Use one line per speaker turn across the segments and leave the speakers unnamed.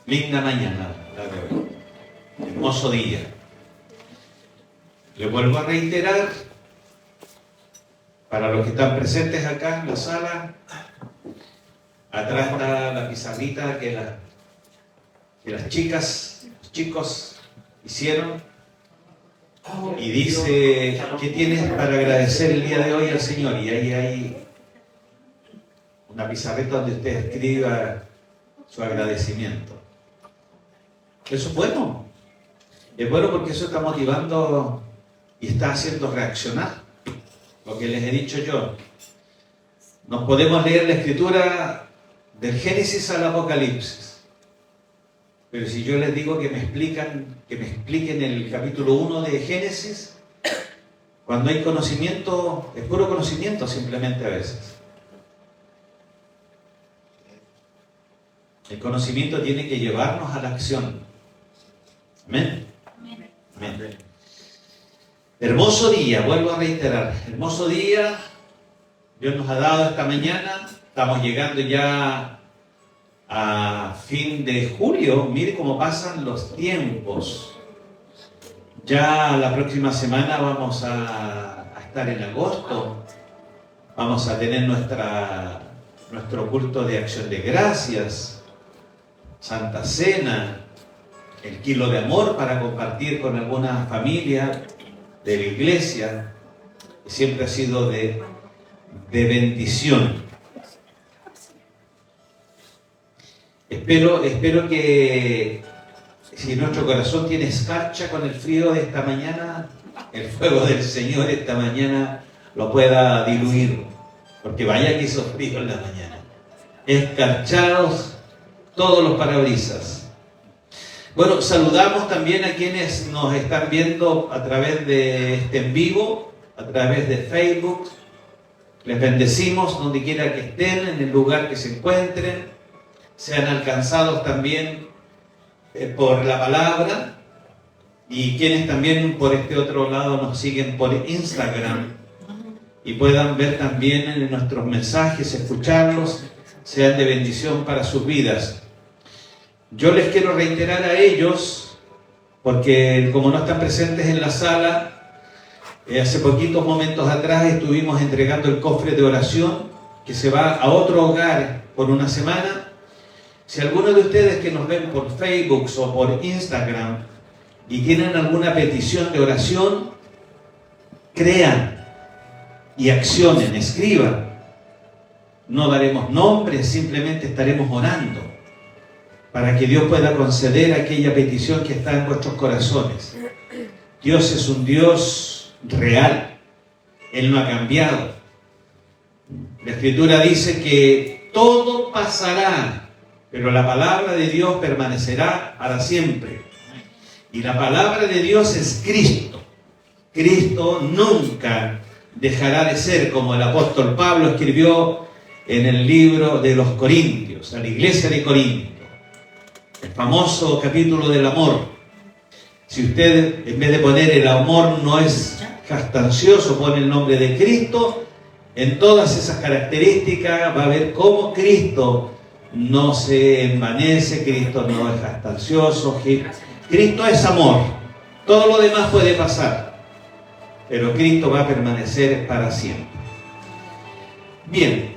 Linda mañana la de hoy. Hermoso día. Le vuelvo a reiterar, para los que están presentes acá en la sala, atrás está la pizarrita que las chicas, los chicos hicieron. Y dice, ¿qué tienes para agradecer el día de hoy al Señor? Y ahí hay una pizarrita donde usted escriba su agradecimiento. Eso es bueno. Es bueno porque eso está motivando y está haciendo reaccionar. Lo que les he dicho yo. Nos podemos leer la escritura del Génesis al Apocalipsis. Pero si yo les digo que me expliquen el capítulo 1 de Génesis, cuando hay conocimiento, es puro conocimiento simplemente a veces. El conocimiento tiene que llevarnos a la acción. Amén. Amén. Hermoso día, vuelvo a reiterar, hermoso día, Dios nos ha dado esta mañana, estamos llegando ya a fin de julio, mire cómo pasan los tiempos. Ya la próxima semana vamos a estar en agosto, vamos a tener nuestro culto de acción de gracias, Santa Cena, el kilo de amor para compartir con alguna familia de la iglesia, que siempre ha sido de bendición. Espero que si nuestro corazón tiene escarcha con el frío de esta mañana, el fuego del Señor esta mañana lo pueda diluir, porque vaya que hizo frío en la mañana. Escarchados todos los parabrisas. Bueno, saludamos también a quienes nos están viendo a través de este en vivo, a través de Facebook. Les bendecimos donde quiera que estén, en el lugar que se encuentren. Sean alcanzados también por la palabra. Y quienes también por este otro lado nos siguen por Instagram y puedan ver también en nuestros mensajes, escucharlos, sean de bendición para sus vidas. Yo les quiero reiterar a ellos, porque como no están presentes en la sala, hace poquitos momentos atrás estuvimos entregando el cofre de oración que se va a otro hogar por una semana. Si alguno de ustedes que nos ven por Facebook o por Instagram y tienen alguna petición de oración, crean y accionen, escriban. No daremos nombres, simplemente estaremos orando para que Dios pueda conceder aquella petición que está en vuestros corazones. Dios es un Dios real. Él no ha cambiado. La Escritura dice que todo pasará, pero la palabra de Dios permanecerá para siempre. Y la palabra de Dios es Cristo. Cristo nunca dejará de ser, como el apóstol Pablo escribió en el libro de los Corintios, a la iglesia de Corinto. El famoso capítulo del amor. Si usted, en vez de poner el amor no es jactancioso, pone el nombre de Cristo, en todas esas características va a ver cómo Cristo no se envanece, Cristo no es jactancioso, Cristo es amor. Todo lo demás puede pasar, pero Cristo va a permanecer para siempre. Bien,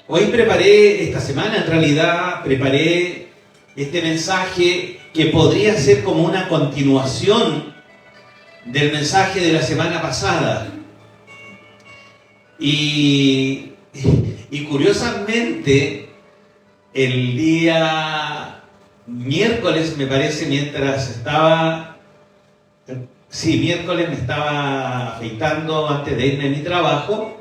hoy esta semana en realidad preparé este mensaje que podría ser como una continuación del mensaje de la semana pasada. Y curiosamente, el día miércoles, me parece, miércoles me estaba afeitando antes de irme a mi trabajo.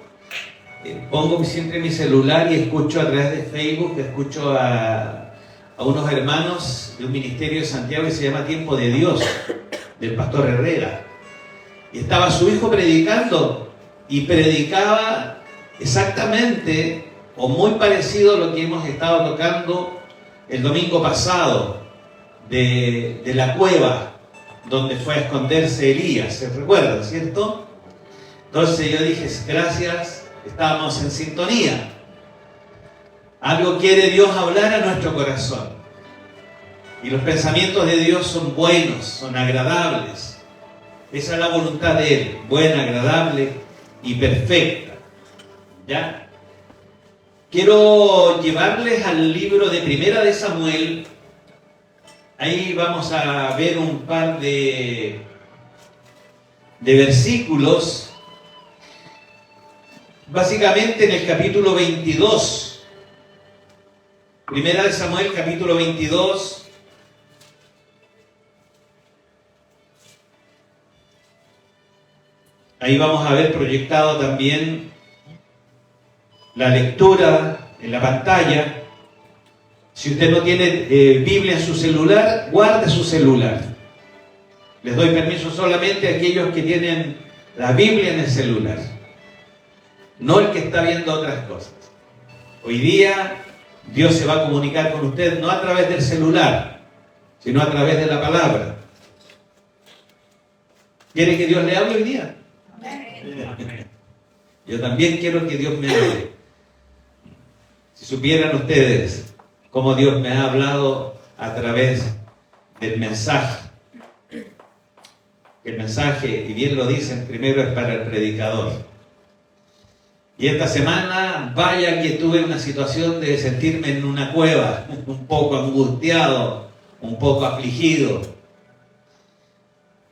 Pongo siempre mi celular y escucho a través de Facebook, escucho a unos hermanos de un ministerio de Santiago que se llama Tiempo de Dios, del pastor Herrera. Y estaba su hijo predicando y predicaba exactamente o muy parecido a lo que hemos estado tocando el domingo pasado de la cueva donde fue a esconderse Elías. ¿Se recuerda, cierto? Entonces yo dije, gracias, estábamos en sintonía. Algo quiere Dios hablar a nuestro corazón. Y los pensamientos de Dios son buenos, son agradables. Esa es la voluntad de Él, buena, agradable y perfecta. ¿Ya? Quiero llevarles al libro de Primera de Samuel. Ahí vamos a ver un par de versículos. Básicamente en el capítulo 22. Primera de Samuel, capítulo 22. Ahí vamos a ver proyectado también la lectura en la pantalla. Si usted no tiene Biblia en su celular, guarde su celular. Les doy permiso solamente a aquellos que tienen la Biblia en el celular, no el que está viendo otras cosas. Hoy día Dios se va a comunicar con usted no a través del celular, sino a través de la palabra. ¿Quiere que Dios le hable hoy día? Yo también quiero que Dios me hable. Si supieran ustedes cómo Dios me ha hablado a través del mensaje. El mensaje, y bien lo dicen, primero es para el predicador. Y esta semana, vaya que tuve una situación de sentirme en una cueva, un poco angustiado, un poco afligido.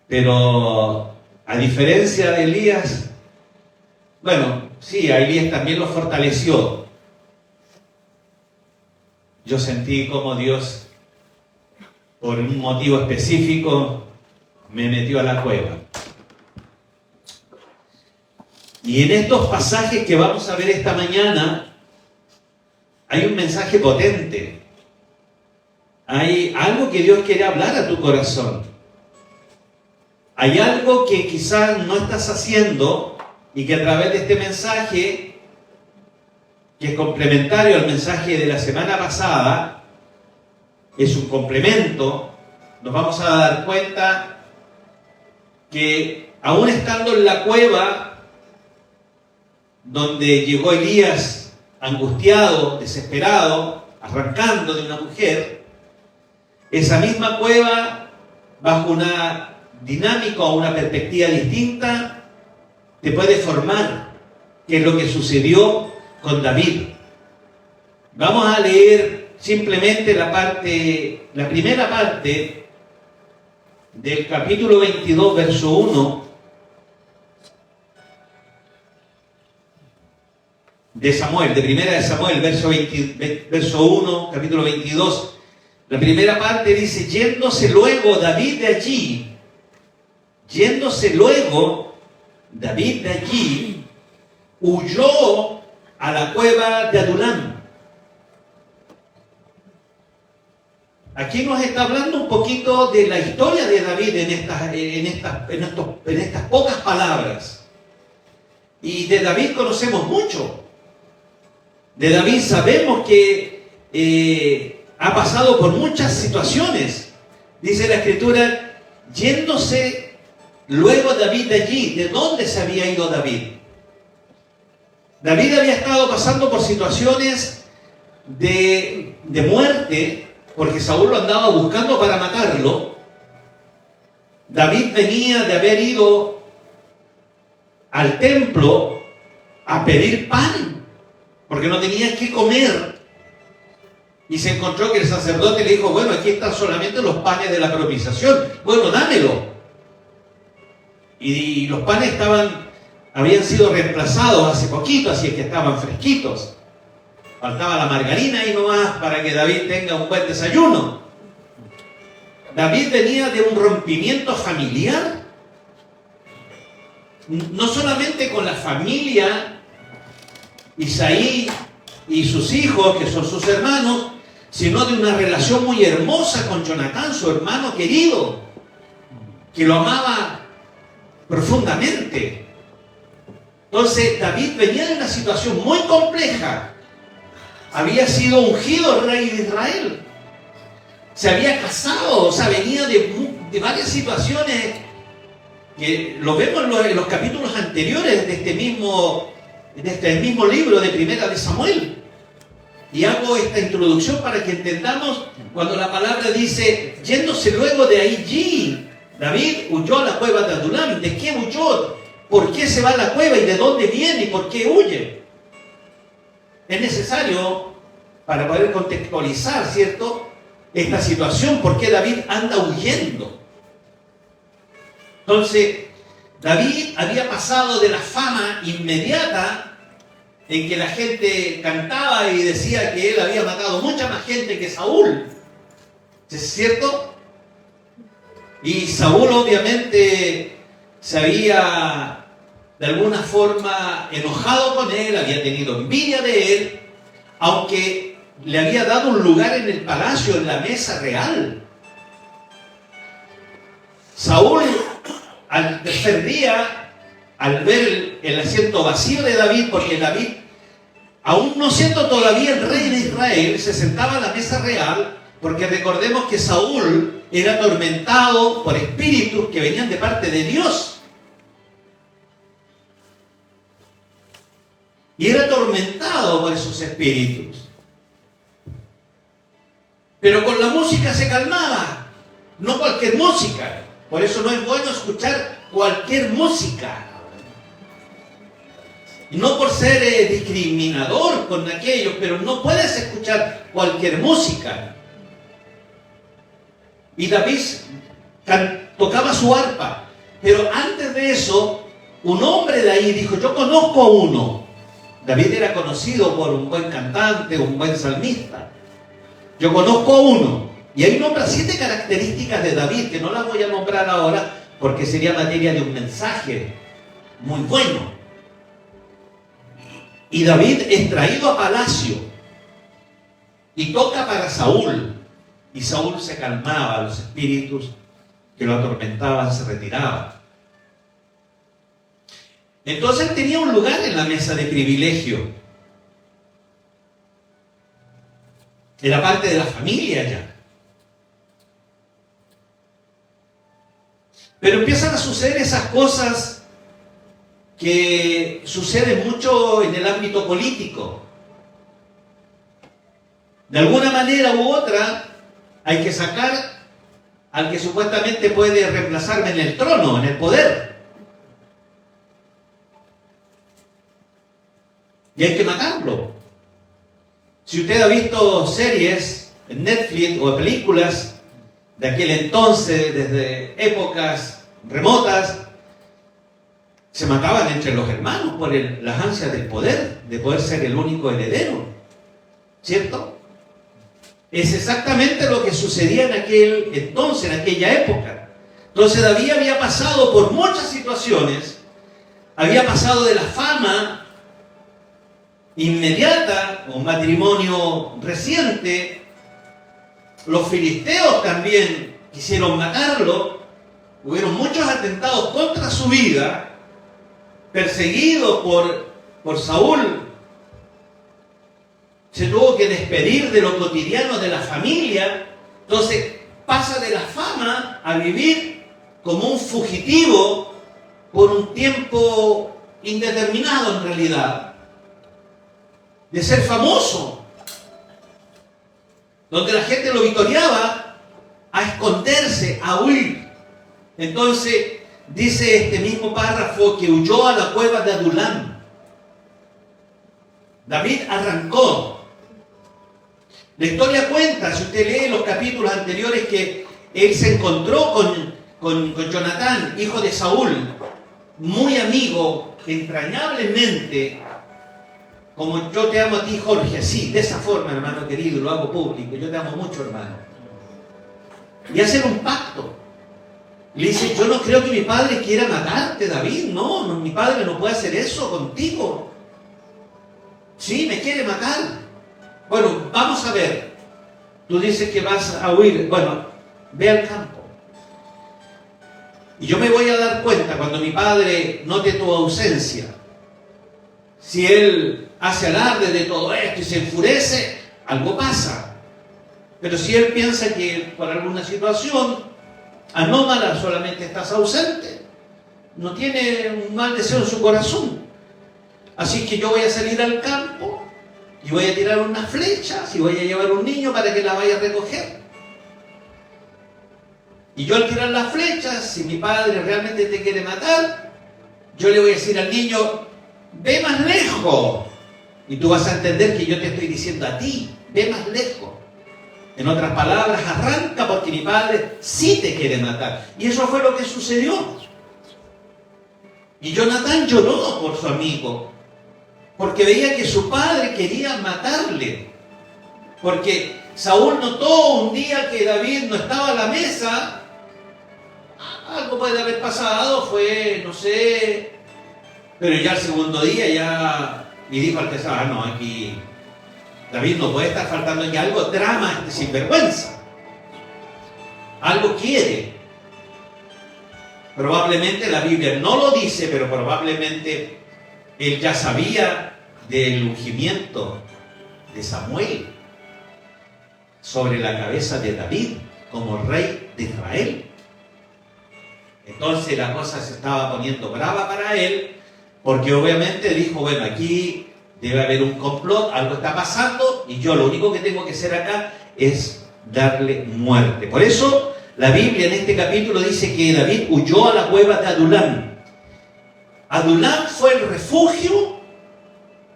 Pero a diferencia de Elías, bueno, sí, a Elías también lo fortaleció. Yo sentí como Dios, por un motivo específico, me metió a la cueva. Y en estos pasajes que vamos a ver esta mañana, hay un mensaje potente. Hay algo que Dios quiere hablar a tu corazón. Hay algo que quizás no estás haciendo y que a través de este mensaje, que es complementario al mensaje de la semana pasada, es un complemento, nos vamos a dar cuenta que aún estando en la cueva donde llegó Elías angustiado, desesperado, arrancando de una mujer, esa misma cueva, bajo una dinámica o una perspectiva distinta, te puede formar, que es lo que sucedió con David. Vamos a leer simplemente la primera parte del capítulo 22, verso 1 de Samuel, de Primera de Samuel, verso 1, capítulo 22. La primera parte dice: yéndose luego David de allí, huyó a la cueva de Adulam. Aquí nos está hablando un poquito de la historia de David en estas pocas palabras. Y de David conocemos mucho. De David sabemos que ha pasado por muchas situaciones. Dice la Escritura, yéndose luego David de allí. ¿De dónde se había ido David? David había estado pasando por situaciones de muerte, porque Saúl lo andaba buscando para matarlo. David venía de haber ido al templo a pedir pan, porque no tenía qué comer. Y se encontró que el sacerdote le dijo: bueno, aquí están solamente los panes de la propiciación. Bueno, dámelo. Y los panes habían sido reemplazados hace poquito, así es que estaban fresquitos. Faltaba la margarina ahí nomás para que David tenga un buen desayuno. David venía de un rompimiento familiar, no solamente con la familia, Isaí y sus hijos, que son sus hermanos, sino de una relación muy hermosa con Jonatán, su hermano querido, que lo amaba profundamente. Entonces David venía de una situación muy compleja. Había sido ungido rey de Israel. Se había casado, o sea, venía de varias situaciones que lo vemos en los capítulos anteriores de este mismo libro de Primera de Samuel. Y hago esta introducción para que entendamos cuando la palabra dice, yéndose luego de allí, David huyó a la cueva de Adulam. ¿De qué huyó? ¿Por qué se va a la cueva y de dónde viene y por qué huye? Es necesario, para poder contextualizar, ¿cierto?, esta situación, por qué David anda huyendo. Entonces, David había pasado de la fama inmediata en que la gente cantaba y decía que él había matado mucha más gente que Saúl. ¿Es cierto? Y Saúl obviamente se había de alguna forma enojado con él, había tenido envidia de él, aunque le había dado un lugar en el palacio, en la mesa real. Saúl, al tercer día, al ver el asiento vacío de David, porque David, aún no siendo todavía el rey de Israel, se sentaba a la mesa real, porque recordemos que Saúl era atormentado por espíritus que venían de parte de Dios. Y era atormentado por esos espíritus. Pero con la música se calmaba, no cualquier música. Por eso no es bueno escuchar cualquier música. Y no por ser discriminador con aquellos, pero no puedes escuchar cualquier música. Y David tocaba su arpa. Pero antes de eso, un hombre de ahí dijo, yo conozco a uno. David era conocido por un buen cantante, un buen salmista. Yo conozco a uno. Y ahí nombra 7 características de David, que no las voy a nombrar ahora, porque sería materia de un mensaje muy bueno. Y David es traído a palacio y toca para Saúl. Y Saúl se calmaba, los espíritus que lo atormentaban se retiraban. Entonces él tenía un lugar en la mesa de privilegio. Era parte de la familia ya. Pero empiezan a suceder esas cosas que suceden mucho en el ámbito político. De alguna manera u otra, hay que sacar al que supuestamente puede reemplazarme en el trono, en el poder. Y hay que matarlo. Si usted ha visto series en Netflix o películas de aquel entonces, desde épocas remotas, se mataban entre los hermanos por las ansias del poder, de poder ser el único heredero. ¿Cierto? Es exactamente lo que sucedía en aquel entonces, en aquella época. Entonces David había pasado por muchas situaciones, había pasado de la fama inmediata, un matrimonio reciente. Los filisteos también quisieron matarlo. Hubieron muchos atentados contra su vida, perseguido por Saúl. Se tuvo que despedir de lo cotidiano de la familia. Entonces pasa de la fama a vivir como un fugitivo por un tiempo indeterminado en realidad. De ser famoso, donde la gente lo victoriaba, a esconderse, a huir. Entonces, dice este mismo párrafo que huyó a la cueva de Adulam. David arrancó. La historia cuenta, si usted lee los capítulos anteriores, que él se encontró con Jonatán, hijo de Saúl, muy amigo, entrañablemente. Como yo te amo a ti, Jorge, así, de esa forma, hermano querido, lo hago público, yo te amo mucho, hermano. Y hacen un pacto. Le dice, yo no creo que mi padre quiera matarte, David, no, mi padre no puede hacer eso contigo. Sí, me quiere matar. Bueno, vamos a ver. Tú dices que vas a huir, bueno, ve al campo. Y yo me voy a dar cuenta cuando mi padre note tu ausencia. Si él hace alarde de todo esto y se enfurece, algo pasa. Pero si él piensa que por alguna situación anómala solamente estás ausente, no tiene un mal deseo en su corazón. Así que yo voy a salir al campo y voy a tirar unas flechas y voy a llevar un niño para que la vaya a recoger. Y yo al tirar las flechas, si mi padre realmente te quiere matar, yo le voy a decir al niño, ve más lejos. Y tú vas a entender que yo te estoy diciendo a ti, ve más lejos. En otras palabras, arranca porque mi padre sí te quiere matar. Y eso fue lo que sucedió. Y Jonatán lloró por su amigo, porque veía que su padre quería matarle. Porque Saúl notó un día que David no estaba a la mesa. Algo puede haber pasado, fue, no sé, pero ya el segundo día ya, y dijo al que estaba, no, aquí David no puede estar faltando aquí, algo drama este sinvergüenza, algo quiere. Probablemente la Biblia no lo dice, pero probablemente él ya sabía del ungimiento de Samuel sobre la cabeza de David como rey de Israel. Entonces la cosa se estaba poniendo brava para él, porque obviamente dijo, bueno, aquí debe haber un complot, algo está pasando, y yo lo único que tengo que hacer acá es darle muerte. Por eso la Biblia en este capítulo dice que David huyó a la cueva de Adulam. Adulam fue el refugio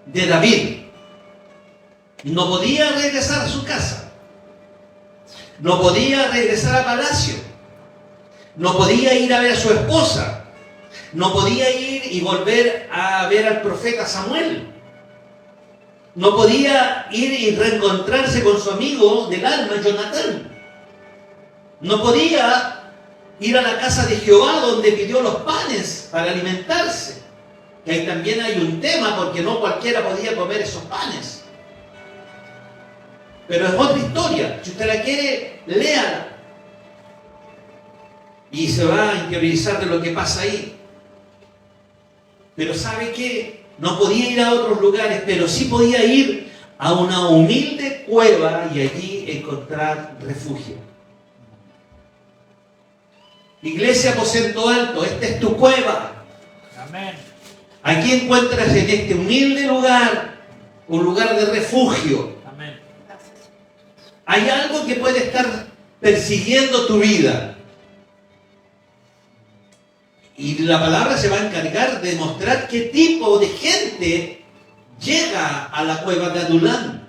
de David. No podía regresar a su casa, no podía regresar a palacio, no podía ir a ver a su esposa, no podía ir y volver a ver al profeta Samuel, no podía ir y reencontrarse con su amigo del alma, Jonatán, no podía ir a la casa de Jehová donde pidió los panes para alimentarse, que ahí también hay un tema porque no cualquiera podía comer esos panes. Pero es otra historia, si usted la quiere, léala. Y se va a interiorizar de lo que pasa ahí. Pero ¿sabe qué? No podía ir a otros lugares, pero sí podía ir a una humilde cueva y allí encontrar refugio. Iglesia Aposento Alto, esta es tu cueva.
Amén.
Aquí encuentras en este humilde lugar un lugar de refugio.
Amén.
Hay algo que puede estar persiguiendo tu vida. Y la palabra se va a encargar de mostrar qué tipo de gente llega a la cueva de Adulam.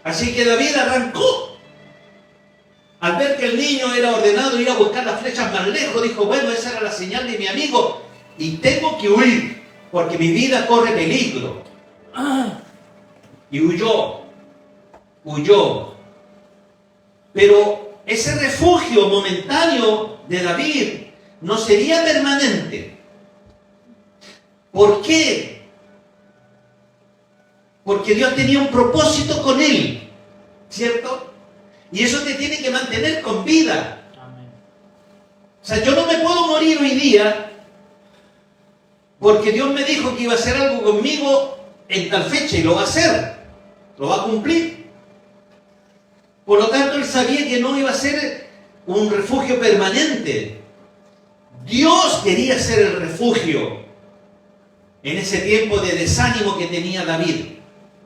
Así que David arrancó. Al ver que el niño era ordenado ir a buscar las flechas más lejos, dijo, bueno, esa era la señal de mi amigo y tengo que huir porque mi vida corre peligro. Y huyó. Pero ese refugio momentáneo de David no sería permanente. ¿Por qué? Porque Dios tenía un propósito con él, ¿cierto? Y eso te tiene que mantener con vida.
Amén.
O sea, yo no me puedo morir hoy día porque Dios me dijo que iba a hacer algo conmigo en tal fecha y lo va a hacer, lo va a cumplir. Por lo tanto, él sabía que no iba a ser un refugio permanente. Dios quería ser el refugio en ese tiempo de desánimo que tenía David.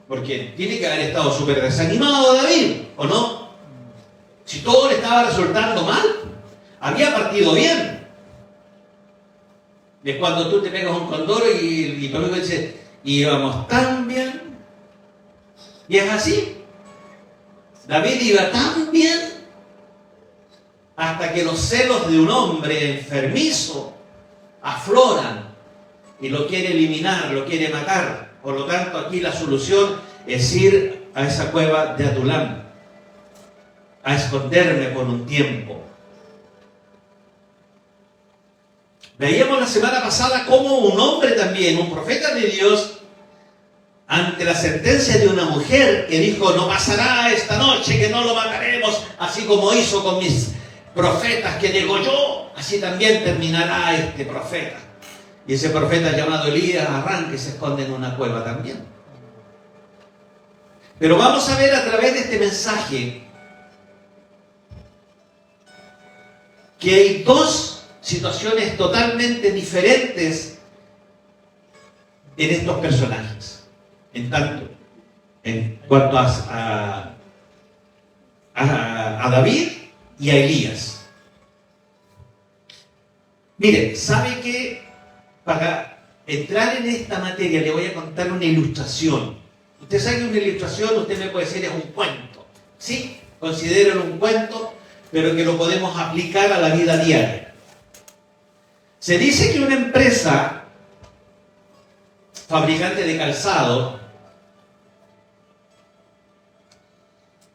Porque tiene que haber estado súper desanimado David, ¿o no? Si todo le estaba resultando mal, había partido bien. Es cuando tú te pegas un condoro y tu amigo dice, íbamos tan bien. Y es así. David iba tan bien hasta que los celos de un hombre enfermizo afloran y lo quiere eliminar, lo quiere matar. Por lo tanto, aquí la solución es ir a esa cueva de Adulam, a esconderme por un tiempo. Veíamos la semana pasada cómo un hombre también, un profeta de Dios, ante la sentencia de una mujer que dijo, no pasará esta noche que no lo mataremos, así como hizo con mis profetas que degolló, así también terminará este profeta. Y ese profeta llamado Elías arranca y se esconde en una cueva también. Pero vamos a ver a través de este mensaje que hay dos situaciones totalmente diferentes en estos personajes. en tanto, en cuanto a David y a Elías. Mire, ¿sabe que para entrar en esta materia le voy a contar una ilustración? Usted sabe que una ilustración, usted me puede decir, es un cuento. Sí, considéralo un cuento, pero que lo podemos aplicar a la vida diaria. Se dice que una empresa fabricante de calzado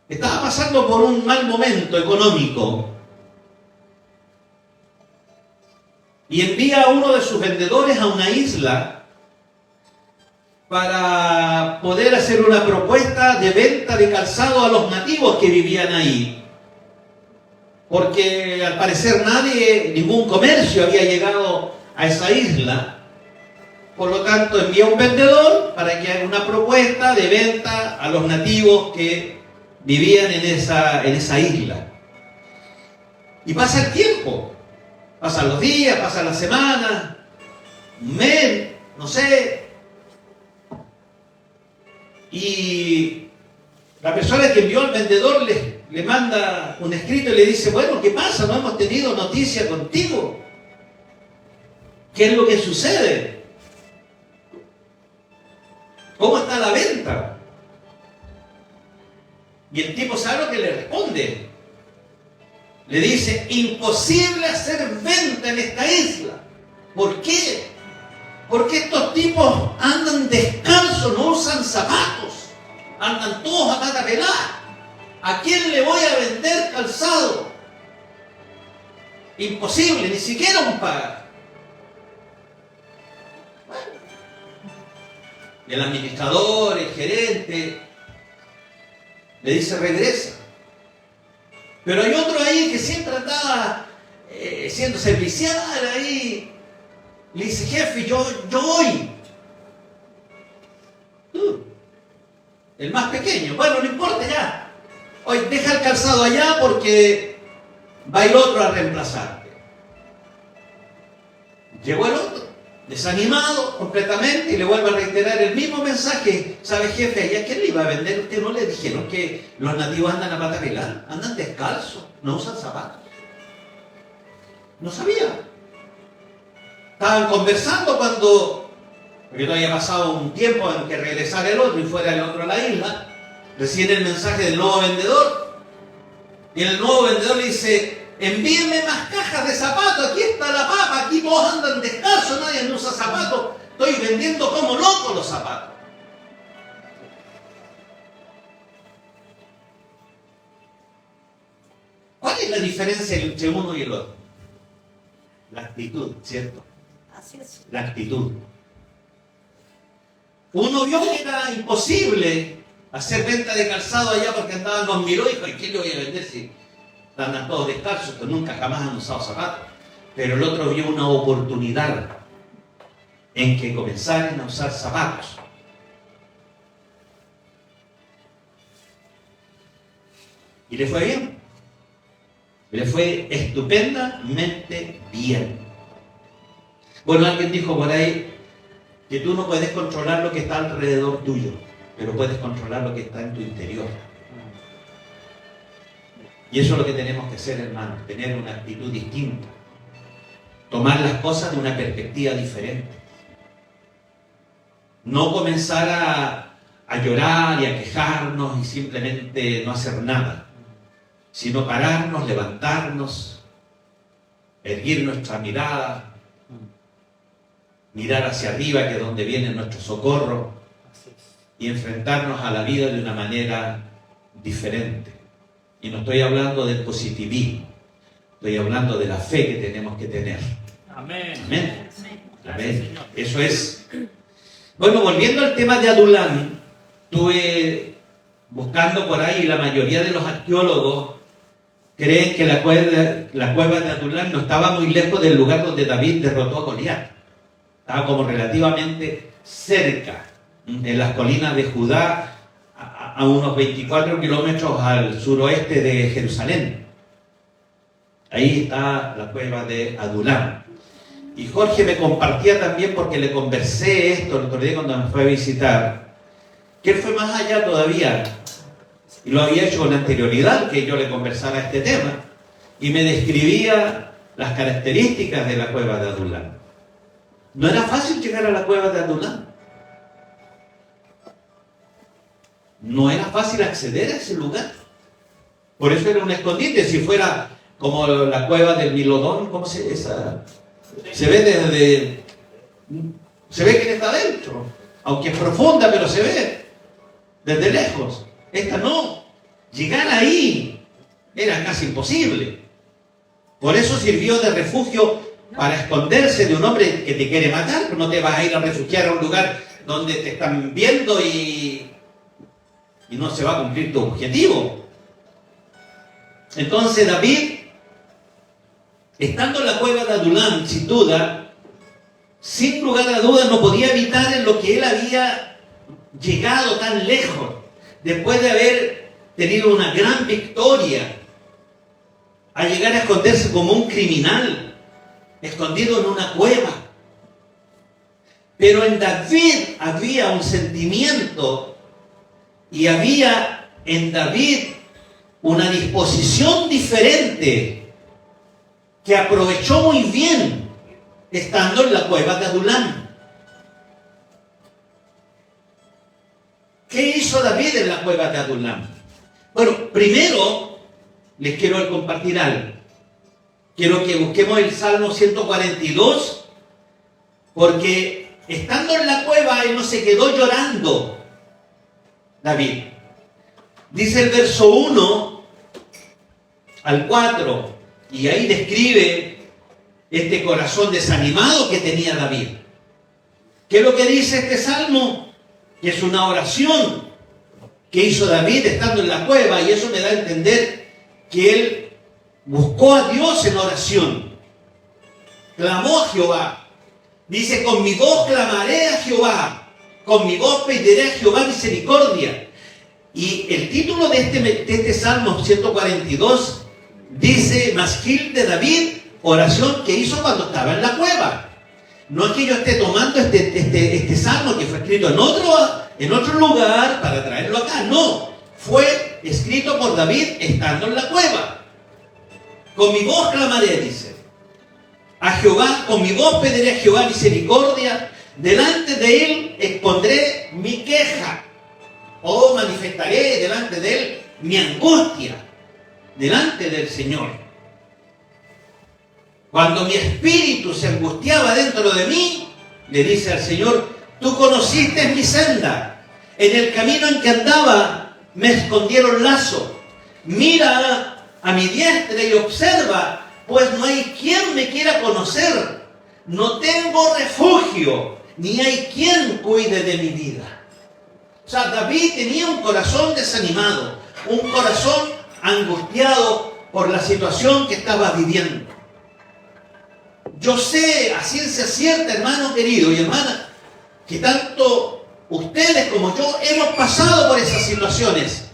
estaba pasando por un mal momento económico y envía a uno de sus vendedores a una isla para poder hacer una propuesta de venta de calzado a los nativos que vivían ahí. Porque al parecer ningún comercio había llegado a esa isla. Por lo tanto, envía un vendedor para que haga una propuesta de venta a los nativos que vivían en esa isla. Y pasa el tiempo. Pasan los días, pasan las semanas, un mes, no sé. Y la persona que envió al vendedor le manda un escrito y le dice, bueno, ¿qué pasa? No hemos tenido noticia contigo. ¿Qué es lo que sucede? ¿Cómo está la venta? Y el tipo, ¿sabe lo que le responde? Le dice, imposible hacer venta en esta isla. ¿Por qué? Porque estos tipos andan descalzos, no usan zapatos. Andan todos a pata pelada. ¿A quién le voy a vender calzado? Imposible, ni siquiera un par. Bueno. Y el administrador, el gerente, le dice, regresa. Pero hay otro ahí que siempre andaba siendo servicial ahí. Le dice, jefe, yo voy. El más pequeño. Bueno, no importa ya. Oye, deja el calzado allá porque va el otro a reemplazarte. Llegó el otro, desanimado completamente, y le vuelve a reiterar el mismo mensaje. ¿Sabe, jefe? ¿Allá quién le iba a vender? ¿Usted no le dijeron que los nativos andan a pata pelada? Andan descalzos, no usan zapatos. No sabía. Estaban conversando cuando, porque no había pasado un tiempo en que regresara el otro y fuera el otro a la isla, recién el mensaje del nuevo vendedor. Y el nuevo vendedor le dice, envíenme más cajas de zapatos, aquí está la papa, aquí todos andan descalzos, nadie usa zapatos, estoy vendiendo como loco los zapatos. ¿Cuál es la diferencia entre uno y el otro? La actitud, ¿cierto?
Así es.
La actitud. Uno vio que era imposible hacer venta de calzado allá porque andaban, nos miró y dijo, ¿y qué le voy a vender si andan todos descalzos, que nunca jamás han usado zapatos? Pero el otro vio una oportunidad en que comenzaran a usar zapatos. Y le fue bien. Le fue estupendamente bien. Bueno, alguien dijo por ahí que tú no puedes controlar lo que está alrededor tuyo, pero puedes controlar lo que está en tu interior. Y eso es lo que tenemos que hacer, hermanos, tener una actitud distinta. Tomar las cosas de una perspectiva diferente. No comenzar a llorar y a quejarnos y simplemente no hacer nada, sino pararnos, levantarnos, erguir nuestra mirada, mirar hacia arriba, que es donde viene nuestro socorro, y enfrentarnos a la vida de una manera diferente. Y no estoy hablando del positivismo, estoy hablando de la fe que tenemos que tener.
Amén.
Amén.
Amén.
Amén. Eso es. Bueno, volviendo al tema de Adulán, estuve buscando por ahí, la mayoría de los arqueólogos creen que la cueva de Adulán no estaba muy lejos del lugar donde David derrotó a Goliat. Estaba como relativamente cerca, en las colinas de Judá, a unos 24 kilómetros al suroeste de Jerusalén. Ahí está la cueva de Adulán. Y Jorge me compartía también, porque le conversé esto el otro día cuando me fue a visitar, que él fue más allá todavía, y lo había hecho con anterioridad que yo le conversara este tema, y me describía las características de la cueva de Adulam. No era fácil llegar a la cueva de Adulam. No era fácil acceder a ese lugar. Por eso era un escondite. Si fuera como la cueva del Milodón, ¿cómo se ve desde... Se ve quién está dentro. Aunque es profunda, pero se ve desde lejos. Esta no. Llegar ahí era casi imposible. Por eso sirvió de refugio para esconderse de un hombre que te quiere matar. Pero no te vas a ir a refugiar a un lugar donde te están viendo y no se va a cumplir tu objetivo. Entonces David, estando en la cueva de Adulam, sin duda, sin lugar a dudas, no podía evitar en lo que él había llegado tan lejos, después de haber tenido una gran victoria, a llegar a esconderse como un criminal, escondido en una cueva. Pero en David había un sentimiento y había en David una disposición diferente que aprovechó muy bien estando en la cueva de Adulam. ¿Qué hizo David en la cueva de Adulam? Bueno, primero les quiero compartir algo. Quiero que busquemos el Salmo 142, porque estando en la cueva él no se quedó llorando, David. Dice el verso 1 al 4, y ahí describe este corazón desanimado que tenía David. ¿Qué es lo que dice este salmo? Que es una oración que hizo David estando en la cueva, y eso me da a entender que él buscó a Dios en oración. Clamó a Jehová. Dice, con mi voz clamaré a Jehová, con mi voz pediré a Jehová misericordia. Y el título de este Salmo 142 dice, Masquil de David, oración que hizo cuando estaba en la cueva. No es que yo esté tomando este salmo que fue escrito en otro lugar para traerlo acá. No, fue escrito por David estando en la cueva. Con mi voz clamaré, dice, a Jehová, con mi voz pediré a Jehová misericordia, delante de él expondré mi queja, o manifestaré delante de él mi angustia, delante del Señor. Cuando mi espíritu se angustiaba dentro de mí, le dice al Señor, tú conociste mi senda, en el camino en que andaba me escondieron lazo. Mira a mi diestra y observa, pues no hay quien me quiera conocer. No tengo refugio, ni hay quien cuide de mi vida. O sea, David tenía un corazón desanimado, un corazón angustiado por la situación que estaba viviendo. Yo sé a ciencia cierta, hermano querido y hermana, que tanto ustedes como yo hemos pasado por esas situaciones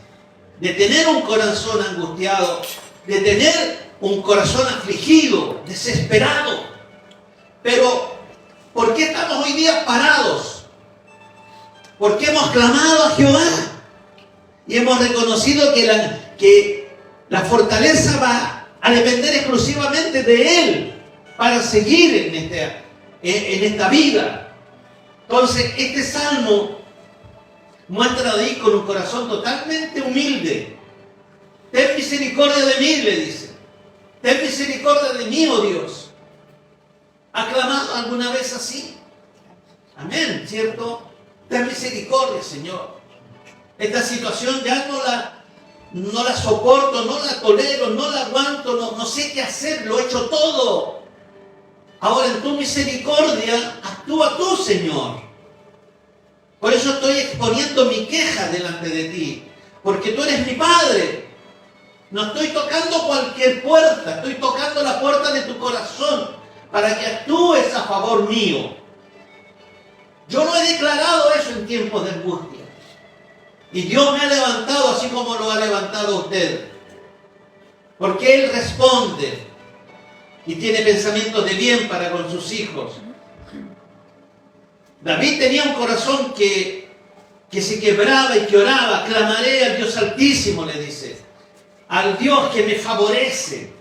de tener un corazón angustiado, de tener un corazón afligido, desesperado. Pero, ¿por qué estamos hoy día parados? Porque hemos clamado a Jehová y hemos reconocido que la fortaleza va a depender exclusivamente de Él para seguir en esta vida. Entonces, este salmo muestra a David con un corazón totalmente humilde. Ten misericordia de mí, le dice. Ten misericordia de mí, oh Dios. ¿Ha clamado alguna vez así? Amén, ¿cierto? Ten misericordia, Señor. Esta situación ya no la soporto, no la tolero, no la aguanto, no sé qué hacer, lo he hecho todo. Ahora en tu misericordia, actúa tú, Señor. Por eso estoy exponiendo mi queja delante de ti, porque tú eres mi Padre. No estoy tocando cualquier puerta, estoy tocando la puerta de tu corazón para que actúes a favor mío. Yo no he declarado eso en tiempos de angustia. Y Dios me ha levantado así como lo ha levantado usted. Porque Él responde y tiene pensamientos de bien para con sus hijos. David tenía un corazón que que se quebraba y que oraba. Clamaré al Dios Altísimo, le dice, al Dios que me favorece.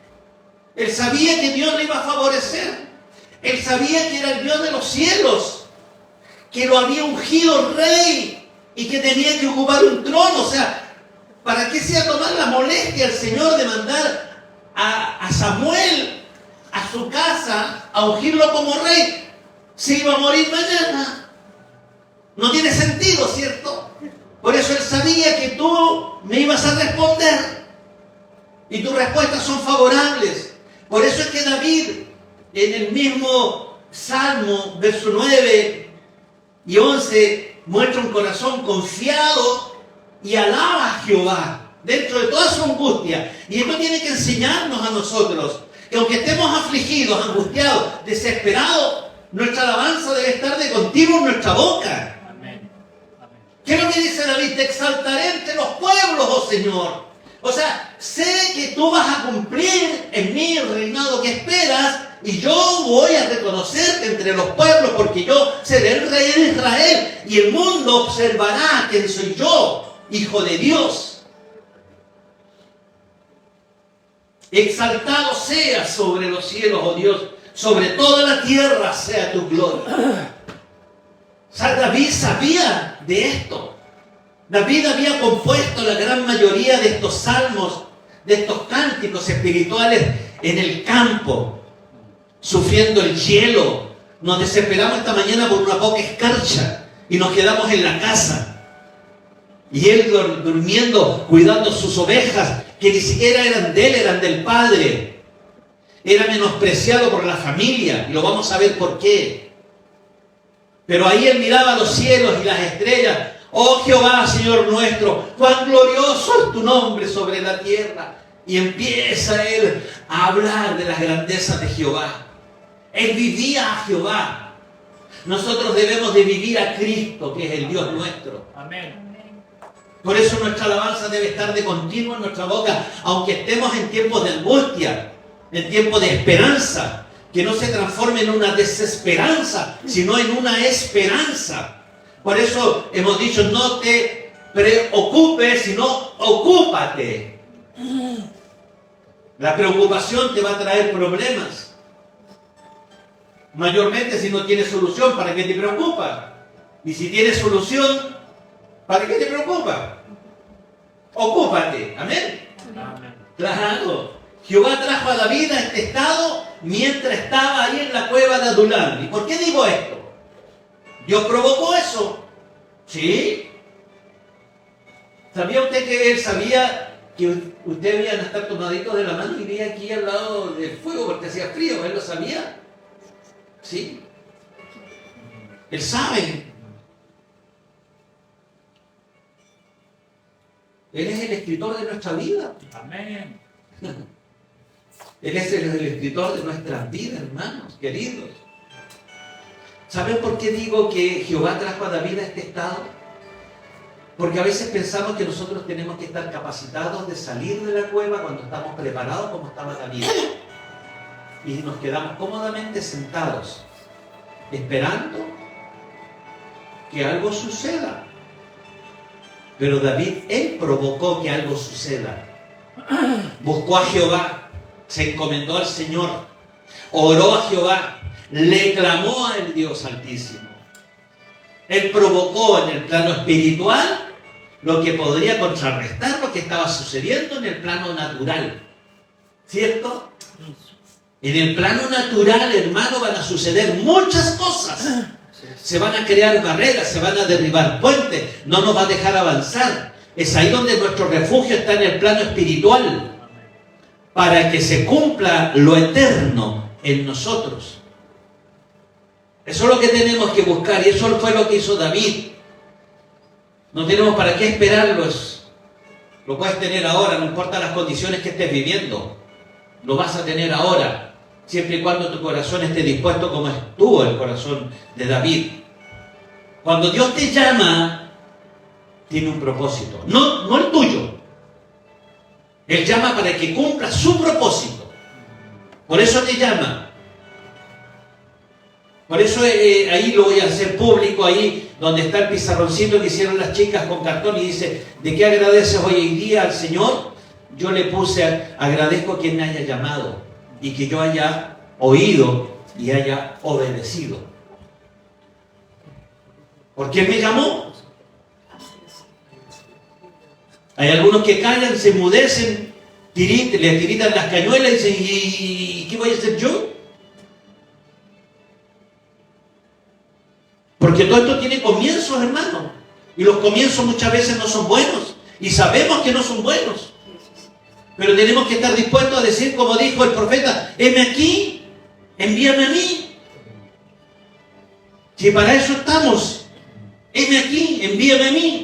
Él sabía que Dios le iba a favorecer. Él sabía que era el Dios de los cielos, que lo había ungido rey y que tenía que ocupar un trono. O sea, ¿para qué se iba a tomar la molestia el Señor de mandar a Samuel a su casa a ungirlo como rey? Se iba a morir mañana. No tiene sentido, ¿cierto? Por eso él sabía que tú me ibas a responder y tus respuestas son favorables. Por eso es que David, en el mismo Salmo, verso 9 y 11, muestra un corazón confiado y alaba a Jehová dentro de toda su angustia. Y esto tiene que enseñarnos a nosotros que aunque estemos afligidos, angustiados, desesperados, nuestra alabanza debe estar de continuo en nuestra boca.
Amén.
¿Qué es lo que dice David? Te exaltaré entre los pueblos, oh Señor. O sea, sé que tú vas a cumplir en mí el reinado que esperas y yo voy a reconocerte entre los pueblos porque yo seré el rey de Israel y el mundo observará quién soy yo, hijo de Dios. Exaltado seas sobre los cielos, oh Dios, sobre toda la tierra sea tu gloria. O sea, David sabía de esto. David había compuesto la gran mayoría de estos salmos, de estos cánticos espirituales en el campo, sufriendo el hielo. Nos desesperamos esta mañana por una poca escarcha y nos quedamos en la casa. Y él durmiendo, cuidando sus ovejas, que ni siquiera eran de él, eran del Padre. Era menospreciado por la familia, y lo vamos a ver por qué. Pero ahí él miraba los cielos y las estrellas. Oh Jehová, Señor nuestro, cuán glorioso es tu nombre sobre la tierra. Y empieza él a hablar de las grandezas de Jehová. Él vivía a Jehová. Nosotros debemos de vivir a Cristo, que es el Dios nuestro.
Amén.
Por eso nuestra alabanza debe estar de continuo en nuestra boca, aunque estemos en tiempos de angustia, en tiempos de esperanza, que no se transforme en una desesperanza, sino en una esperanza. Por eso hemos dicho, no te preocupes, sino ocúpate. La preocupación te va a traer problemas. Mayormente si no tienes solución, ¿para qué te preocupas? Y si tienes solución, ¿para qué te preocupas? Ocúpate. Amén.
Amén.
Claro. Jehová trajo a David a este estado mientras estaba ahí en la cueva de Adulam. ¿Y por qué digo esto? Dios provocó eso. ¿Sí? ¿Sabía usted que él sabía que usted iba a estar tomadito de la mano y veía aquí al lado del fuego porque hacía frío? ¿Él lo sabía? ¿Sí? Él sabe. Él es el escritor de nuestra vida.
Amén.
Él es el escritor de nuestras vidas, hermanos, queridos. ¿Saben por qué digo que Jehová trajo a David a este estado? Porque a veces pensamos que nosotros tenemos que estar capacitados de salir de la cueva cuando estamos preparados como estaba David. Y nos quedamos cómodamente sentados, esperando que algo suceda. Pero David, él provocó que algo suceda. Buscó a Jehová, se encomendó al Señor, oró a Jehová, le clamó al Dios Altísimo. Él provocó en el plano espiritual lo que podría contrarrestar lo que estaba sucediendo en el plano natural. ¿Cierto? En el plano natural, hermano, van a suceder muchas cosas. Se van a crear barreras, se van a derribar puentes, no nos va a dejar avanzar. Es ahí donde nuestro refugio está, en el plano espiritual, para que se cumpla lo eterno en nosotros. Eso es lo que tenemos que buscar, y eso fue lo que hizo David. No tenemos para qué esperarlo. Lo puedes tener ahora, no importa las condiciones que estés viviendo. Lo vas a tener ahora, siempre y cuando tu corazón esté dispuesto como estuvo el corazón de David. Cuando Dios te llama, tiene un propósito, no el tuyo. Él llama para que cumpla su propósito. Por eso te llama. Por eso ahí lo voy a hacer público, ahí donde está el pizarroncito que hicieron las chicas con cartón y dice, ¿de qué agradeces hoy en día al Señor? Yo le puse, agradezco a quien me haya llamado y que yo haya oído y haya obedecido. Porque Él me llamó. Hay algunos que callan, se enmudecen, le tiritan las cañuelas y dicen, ¿y qué voy a hacer yo? Porque todo esto tiene comienzos, hermano. Y los comienzos muchas veces no son buenos. Y sabemos que no son buenos. Pero tenemos que estar dispuestos a decir, como dijo el profeta, heme aquí, envíame a mí. Si para eso estamos, heme aquí, envíame a mí.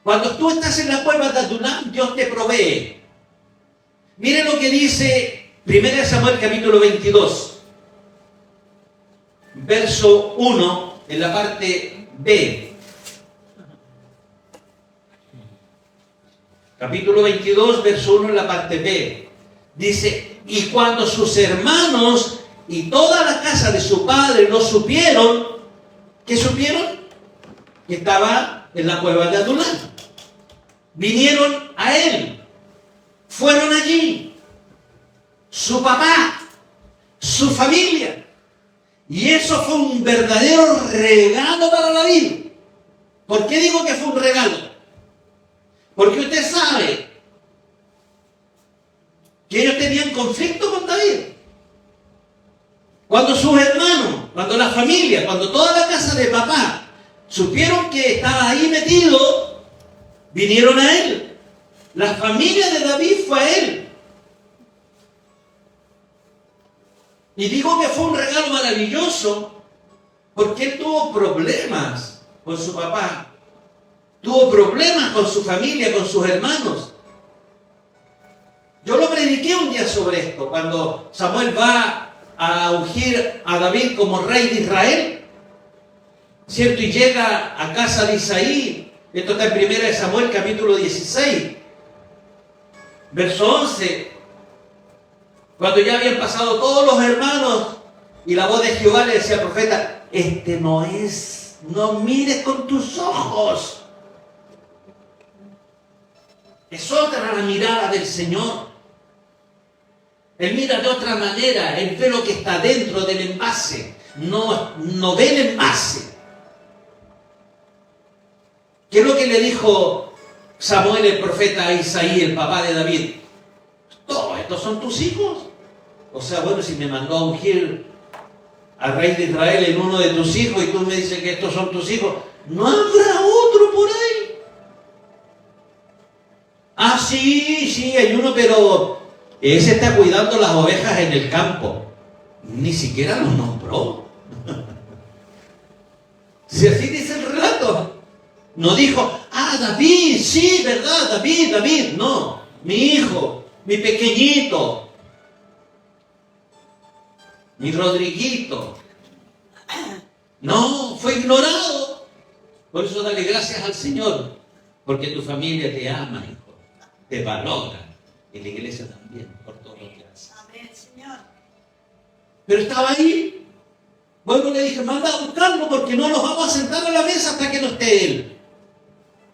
Cuando tú estás en la cueva de Adulam, Dios te provee. Mire lo que dice 1 Samuel capítulo 22, verso 1, en la parte B. Capítulo 22, verso 1, en la parte B. Dice, y cuando sus hermanos y toda la casa de su padre lo supieron, ¿qué supieron? Que estaba en la cueva de Adulam. Vinieron a él, fueron allí, su papá, su familia. Y eso fue un verdadero regalo para David. ¿Por qué digo que fue un regalo? Porque usted sabe que ellos tenían conflicto con David. Cuando sus hermanos, cuando la familia, cuando toda la casa de papá supieron que estaba ahí metido, vinieron a él. La familia de David fue a él. Y digo que fue un regalo maravilloso porque él tuvo problemas con su papá. Tuvo problemas con su familia, con sus hermanos. Yo lo prediqué un día sobre esto, cuando Samuel va a ungir a David como rey de Israel, ¿cierto? Y llega a casa de Isaí. Esto está en 1 Samuel capítulo 16, verso 11. Cuando ya habían pasado todos los hermanos y la voz de Jehová le decía al profeta, no mires con tus ojos. Es otra la mirada del Señor. Él mira de otra manera, Él ve lo que está dentro del envase, no ve el envase. ¿Qué es lo que le dijo Samuel el profeta a Isaí, el papá de David? ¿Todos estos son tus hijos? O sea, bueno, si me mandó a ungir al rey de Israel en uno de tus hijos y tú me dices que estos son tus hijos, ¿no habrá otro por ahí? Ah, sí, hay uno, pero ese está cuidando las ovejas en el campo. Ni siquiera los nombró. Si así dice el relato. No dijo, David, sí, ¿verdad? David. No, mi hijo, mi pequeñito, mi Rodriguito. No, fue ignorado. Por eso dale gracias al Señor, porque tu familia te ama, hijo. Te valora. Y la iglesia también, por todo lo que hace.
Amén, Señor.
Pero estaba ahí. Bueno, le dije, manda a buscarlo porque no nos vamos a sentar a la mesa hasta que no esté él.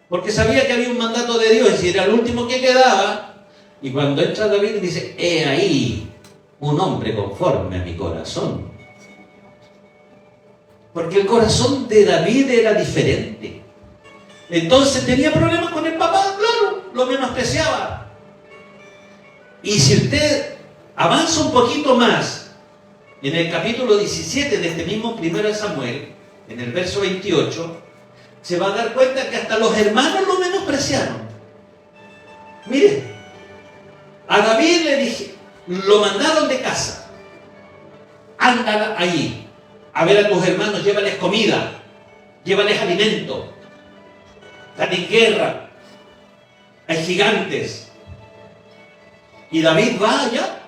Porque sabía que había un mandato de Dios y era el último que quedaba. Y cuando entra David dice, he ahí un hombre conforme a mi corazón. Porque el corazón de David era diferente. Entonces tenía problemas con el papá, claro, lo menospreciaba. Y si usted avanza un poquito más, en el capítulo 17 de este mismo 1 Samuel, en el verso 28, se va a dar cuenta que hasta los hermanos lo menospreciaron. Mire, a David le dije, lo mandaron de casa. Anda allí, a ver a tus hermanos, llévales comida, llévales alimento. Están en guerra, hay gigantes. Y David va allá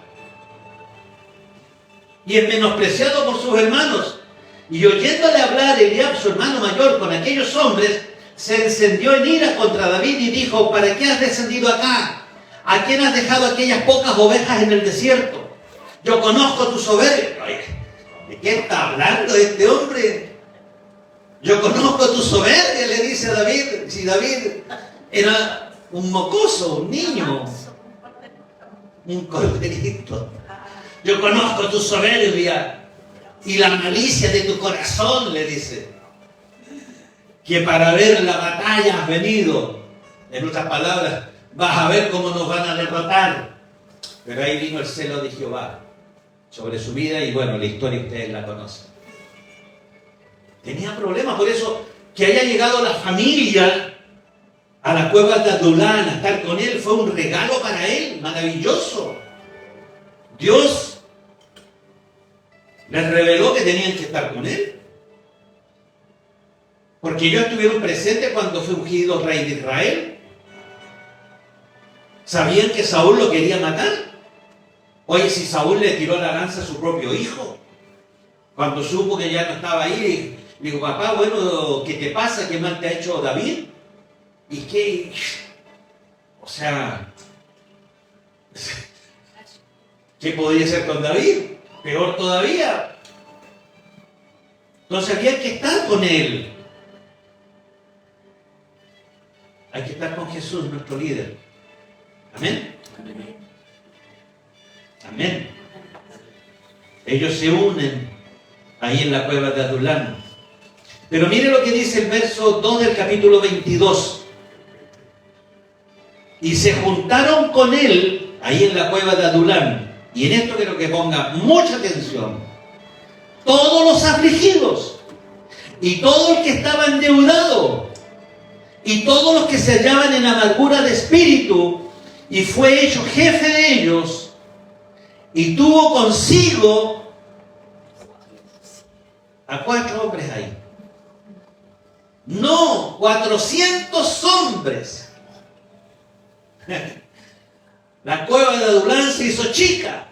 y es menospreciado por sus hermanos. Y oyéndole hablar Eliab, su hermano mayor, con aquellos hombres, se encendió en ira contra David y dijo, ¿para qué has descendido acá? ¿A quién has dejado aquellas pocas ovejas en el desierto? Yo conozco tu soberbia. Oye, ¿de qué está hablando este hombre? Yo conozco tu soberbia, le dice a David. Si David era un mocoso, un niño, un corderito. Yo conozco tu soberbia y la malicia de tu corazón, le dice. Que para ver la batalla has venido. En otras palabras, vas a ver cómo nos van a derrotar. Pero ahí vino el celo de Jehová sobre su vida y bueno, la historia ustedes la conocen. Tenía problemas, por eso que haya llegado la familia a la cueva de Adulán a estar con él fue un regalo para él, maravilloso. Dios les reveló que tenían que estar con él. Porque ellos estuvieron presentes cuando fue ungido rey de Israel. ¿Sabían que Saúl lo quería matar? Oye, si Saúl le tiró la lanza a su propio hijo, cuando supo que ya no estaba ahí, le digo, papá, bueno, ¿qué te pasa? ¿Qué mal te ha hecho David? ¿Y qué? O sea, ¿qué podría ser con David? Peor todavía. Entonces había que estar con él. Hay que estar con Jesús, nuestro líder. Amén. Amén. Ellos se unen ahí en la cueva de Adulán. Pero mire lo que dice el verso 2 del capítulo 22. Y se juntaron con él ahí en la cueva de Adulán. Y en esto quiero que ponga mucha atención. Todos los afligidos y todo el que estaba endeudado y todos los que se hallaban en amargura de espíritu, y fue hecho jefe de ellos, y tuvo consigo a 4 hombres ahí. No, 400 hombres. La cueva de Adulán se hizo chica.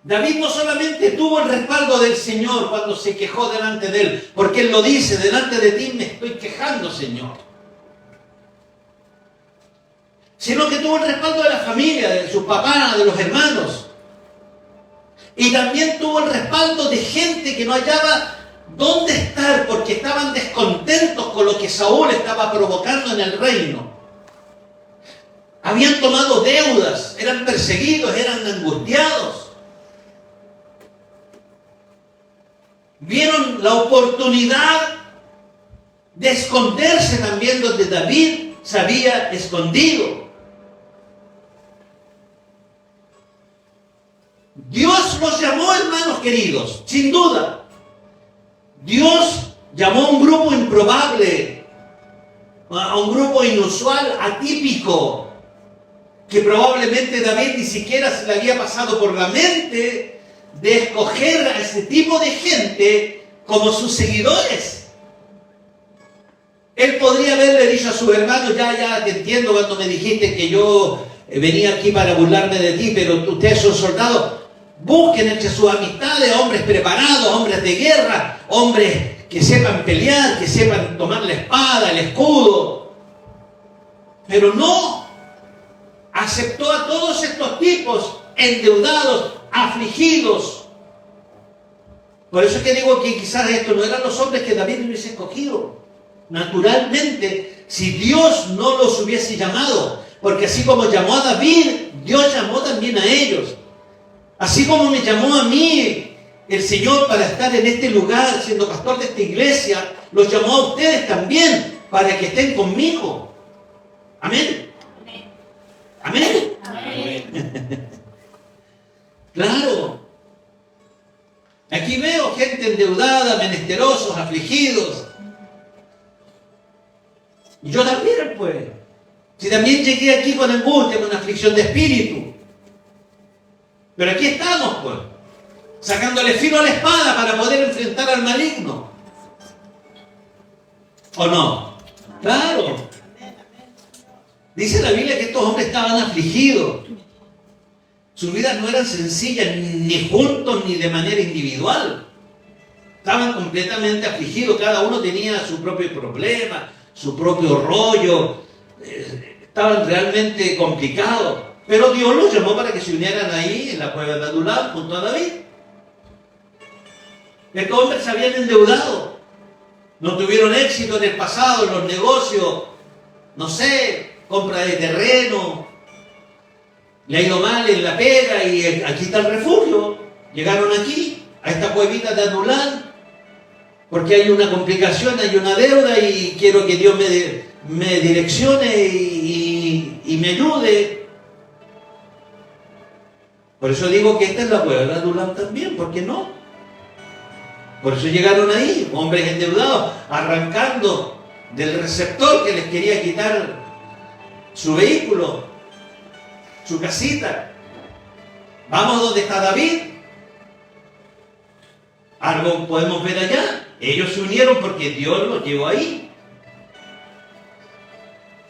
David no solamente tuvo el respaldo del Señor cuando se quejó delante de él, porque él lo dice, delante de ti me estoy quejando, Señor, sino que tuvo el respaldo de la familia, de su papá, de los hermanos, y también tuvo el respaldo de gente que no hallaba dónde estar porque estaban descontentos con lo que Saúl estaba provocando en el reino. Habían tomado deudas, eran perseguidos, eran angustiados. Vieron la oportunidad de esconderse también donde David se había escondido. Dios los llamó, hermanos queridos, sin duda. Dios llamó a un grupo improbable, a un grupo inusual, atípico, que probablemente David ni siquiera se le había pasado por la mente de escoger a ese tipo de gente como sus seguidores. Él podría haberle dicho a sus hermanos, ya te entiendo cuando me dijiste que yo venía aquí para burlarme de ti, pero ustedes son soldados. Busquen entre sus amistades hombres preparados, hombres de guerra, hombres que sepan pelear, que sepan tomar la espada, el escudo. Pero no, aceptó a todos estos tipos endeudados, afligidos. Por eso es que digo que quizás estos no eran los hombres que David hubiese escogido. Naturalmente, si Dios no los hubiese llamado, porque así como llamó a David, Dios llamó también a ellos. Así como me llamó a mí el Señor para estar en este lugar, siendo pastor de esta iglesia, los llamó a ustedes también para que estén conmigo. Amén. Amén. Amén. Claro. Aquí veo gente endeudada, menesterosos, afligidos. Y yo también, pues. Si también llegué aquí con angustia, con aflicción de espíritu. Pero aquí estamos, pues, sacándole filo a la espada para poder enfrentar al maligno. ¿O no? Claro. Dice la Biblia que estos hombres estaban afligidos. Sus vidas no eran sencillas, ni juntos, ni de manera individual. Estaban completamente afligidos, cada uno tenía su propio problema, su propio rollo, estaban realmente complicados. Pero Dios los llamó para que se unieran ahí en la cueva de Adulam junto a David. Estos hombres se habían endeudado, no tuvieron éxito en el pasado, en los negocios, no sé, compra de terreno, le ha ido mal en la pega y aquí está el refugio. Llegaron aquí, a esta cuevita de Adulam, porque hay una complicación, hay una deuda y quiero que Dios me direccione y me ayude. Por eso digo que esta es la cueva de Adulam también, ¿por qué no? Por eso llegaron ahí, hombres endeudados, arrancando del receptor que les quería quitar su vehículo, su casita. Vamos donde está David. Algo podemos ver allá. Ellos se unieron porque Dios los llevó ahí.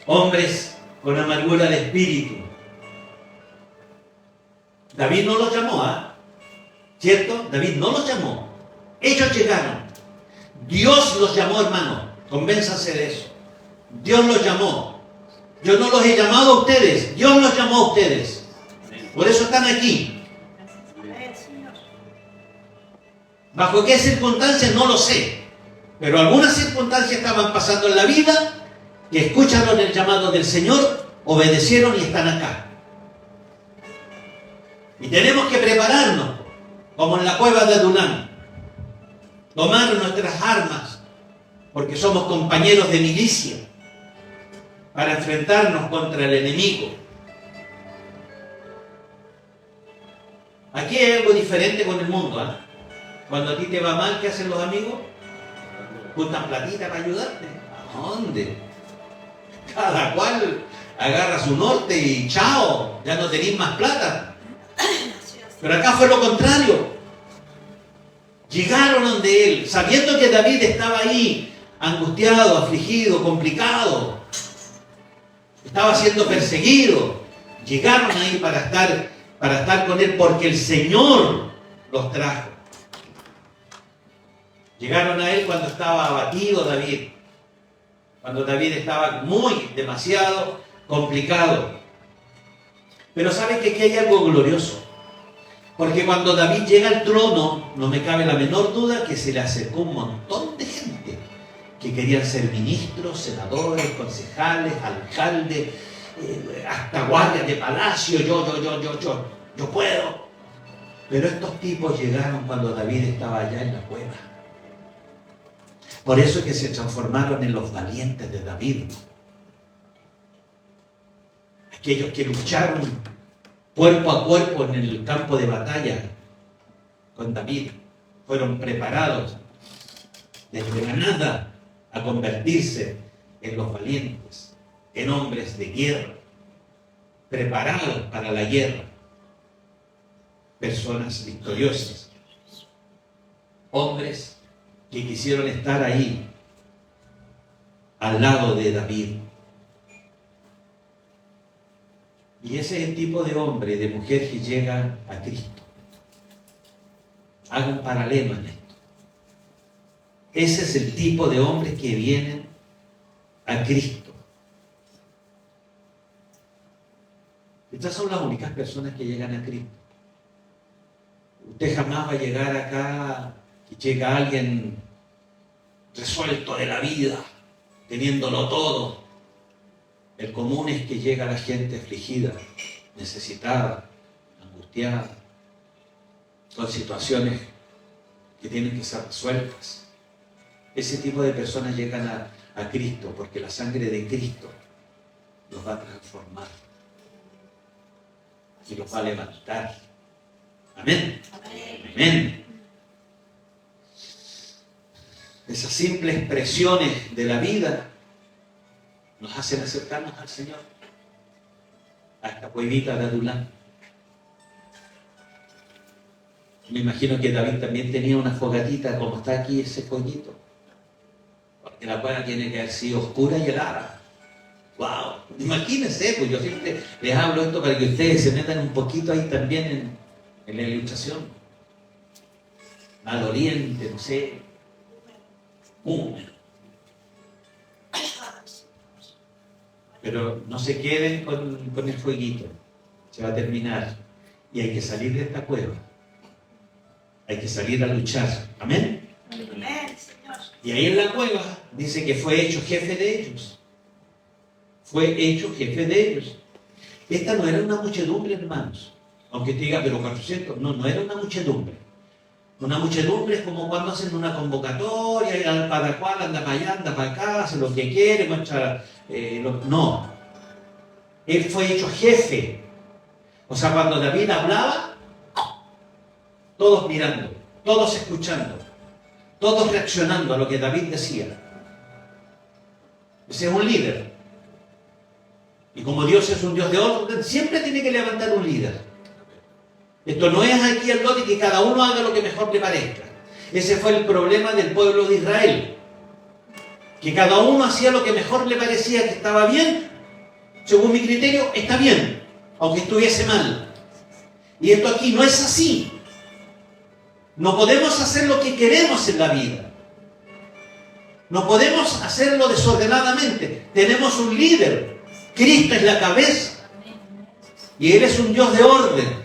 Hombres con amargura de espíritu. David no los llamó, ¿cierto? David no los llamó. Ellos llegaron. Dios los llamó, hermano. Convénzanse de eso. Dios los llamó. Yo no los he llamado a ustedes. Dios los llamó a ustedes. Por eso están aquí. ¿Bajo qué circunstancias? No lo sé. Pero algunas circunstancias estaban pasando en la vida que escucharon el llamado del Señor, obedecieron y están acá. Y tenemos que prepararnos, como en la cueva de Adulam. Tomar nuestras armas, porque somos compañeros de milicia, para enfrentarnos contra el enemigo. Aquí hay algo diferente con el mundo, Cuando a ti te va mal, ¿qué hacen los amigos? Juntan platita para ayudarte. ¿A dónde? Cada cual agarra su norte y chao, ya no tenéis más plata. Pero acá fue lo contrario. Llegaron donde él, sabiendo que David estaba ahí, angustiado, afligido, complicado. Estaba siendo perseguido. Llegaron ahí para estar con él, porque el Señor los trajo. Llegaron a él cuando estaba abatido David. Cuando David estaba demasiado complicado. Pero ¿saben que aquí hay algo glorioso? Porque cuando David llega al trono, no me cabe la menor duda que se le acercó un montón de gente que querían ser ministros, senadores, concejales, alcaldes, hasta guardias de palacio. Yo puedo. Pero estos tipos llegaron cuando David estaba allá en la cueva. Por eso es que se transformaron en los valientes de David. Aquellos que lucharon cuerpo a cuerpo en el campo de batalla con David, fueron preparados desde la nada a convertirse en los valientes, en hombres de guerra, preparados para la guerra, personas victoriosas, hombres que quisieron estar ahí, al lado de David. Y ese es el tipo de hombre, de mujer que llega a Cristo. Haga un paralelo en esto. Ese es el tipo de hombres que vienen a Cristo. Estas son las únicas personas que llegan a Cristo. Usted jamás va a llegar acá y llega alguien resuelto de la vida, teniéndolo todo. El común es que llega la gente afligida, necesitada, angustiada, con situaciones que tienen que ser resueltas. Ese tipo de personas llegan a Cristo porque la sangre de Cristo los va a transformar y los va a levantar. Amén. Amén. Esas simples expresiones de la vida nos hacen acercarnos al Señor, a esta cuevita de Adulam. Me imagino que David también tenía una fogatita como está aquí ese fueguito, porque la cueva tiene que haber sido oscura y helada. ¡Wow! Imagínense, pues yo siempre les hablo esto para que ustedes se metan un poquito ahí también en la ilustración. Maloliente, no sé, húmedo. Pero no se queden con el fueguito. Se va a terminar. Y hay que salir de esta cueva. Hay que salir a luchar. Amén.
Amén, Señor.
Y ahí en la cueva dice que fue hecho jefe de ellos. Fue hecho jefe de ellos. Esta no era una muchedumbre, hermanos. Aunque te diga, pero 400. No era una muchedumbre. Una muchedumbre es como cuando hacen una convocatoria, y cada cual anda para allá, anda para acá, hace lo que quiere, muestra. No. Él fue hecho jefe. O sea, cuando David hablaba, todos mirando, todos escuchando, todos reaccionando a lo que David decía. Ese es un líder. Y como Dios es un Dios de orden, siempre tiene que levantar un líder. Esto no es aquí el lote que cada uno haga lo que mejor le parezca. Ese fue el problema del pueblo de Israel. Que cada uno hacía lo que mejor le parecía que estaba bien. Según mi criterio, está bien, aunque estuviese mal. Y esto aquí no es así. No podemos hacer lo que queremos en la vida. No podemos hacerlo desordenadamente. Tenemos un líder. Cristo es la cabeza. Y Él es un Dios de orden.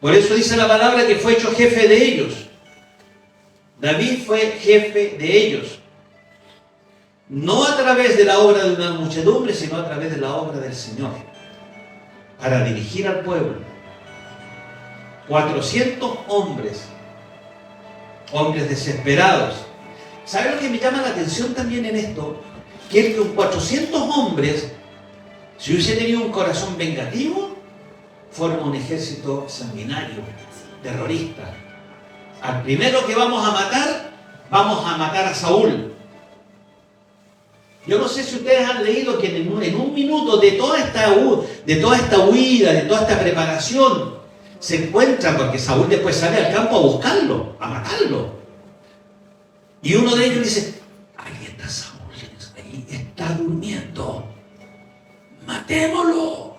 Por eso dice la palabra que fue hecho jefe de ellos. David fue jefe de ellos. No a través de la obra de una muchedumbre, sino a través de la obra del Señor. Para dirigir al pueblo. 400 hombres. Hombres desesperados. ¿Sabe lo que me llama la atención también en esto? Que con 400 hombres, si hubiese tenido un corazón vengativo, forma un ejército sanguinario, terrorista. Al primero que vamos a matar a Saúl. Yo no sé si ustedes han leído que en un minuto de toda esta huida, de toda esta preparación, se encuentran, porque Saúl después sale al campo a buscarlo, a matarlo. Y uno de ellos dice, ahí está Saúl, ahí está durmiendo, matémoslo.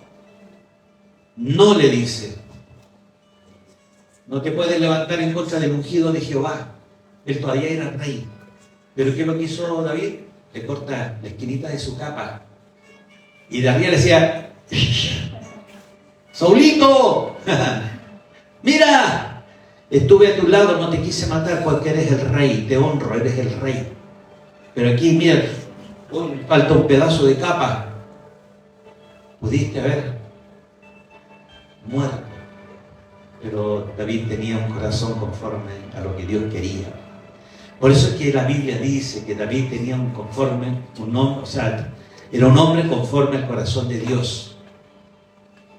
No, le dice, no te puedes levantar en contra del ungido de Jehová. Él todavía era rey. Pero ¿qué es lo que hizo David? Le corta la esquinita de su capa. Y David le decía, Saulito, mira, estuve a tu lado, no te quise matar porque eres el rey, te honro, eres el rey. Pero aquí, mira, falta un pedazo de capa. Pudiste haber muerto. Pero David tenía un corazón conforme a lo que Dios quería. Por eso es que la Biblia dice que David tenía era un hombre conforme al corazón de Dios.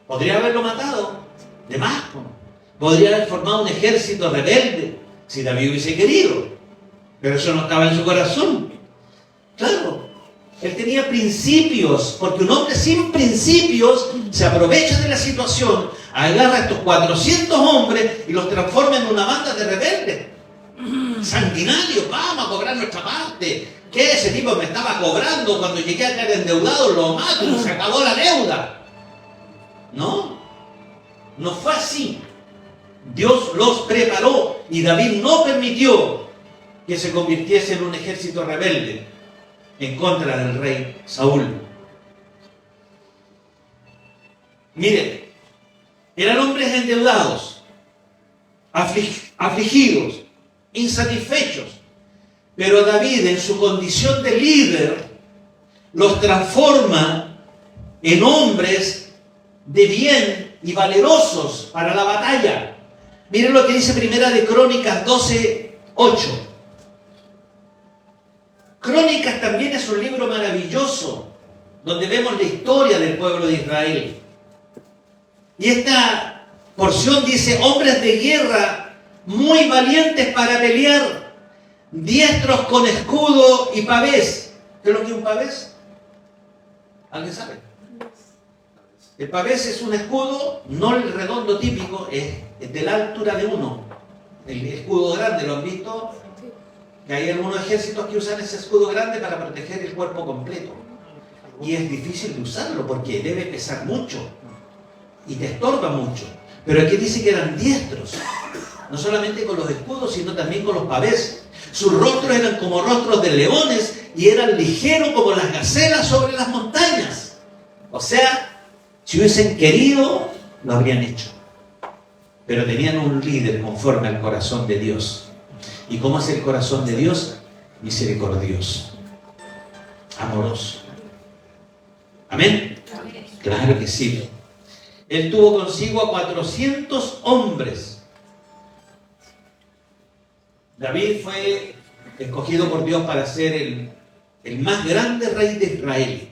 Podría haberlo matado, de más. Podría haber formado un ejército rebelde, si David hubiese querido. Pero eso no estaba en su corazón. Claro, él tenía principios, porque un hombre sin principios se aprovecha de la situación, agarra a estos 400 hombres y los transforma en una banda de rebeldes. Sanguinarios, vamos a cobrar nuestra parte. ¿Qué? Ese tipo me estaba cobrando, cuando llegué a caer endeudado lo mato y se acabó la deuda. No, no fue así. Dios los preparó y David no permitió que se convirtiese en un ejército rebelde en contra del rey Saúl. Miren, eran hombres endeudados, afligidos, insatisfechos, pero David, en su condición de líder, los transforma en hombres de bien y valerosos para la batalla. Miren lo que dice Primera de Crónicas 12:8. Crónicas también es un libro maravilloso, donde vemos la historia del pueblo de Israel. Y esta porción dice, hombres de guerra muy valientes para pelear, diestros con escudo y pavés. ¿Qué es lo que es un pavés? ¿Alguien sabe? El pavés es un escudo, no el redondo típico, es de la altura de uno. El escudo grande, ¿lo han visto? Que hay algunos ejércitos que usan ese escudo grande para proteger el cuerpo completo. Y es difícil de usarlo porque debe pesar mucho y te estorba mucho. Pero aquí dice que eran diestros, no solamente con los escudos, sino también con los pavés. Sus rostros eran como rostros de leones y eran ligeros como las gacelas sobre las montañas. O sea, si hubiesen querido, lo habrían hecho. Pero tenían un líder conforme al corazón de Dios. ¿Y cómo es el corazón de Dios? Misericordioso, amoroso. ¿Amén? Claro que sí. Él tuvo consigo a 400 hombres. David fue escogido por Dios para ser el más grande rey de Israel.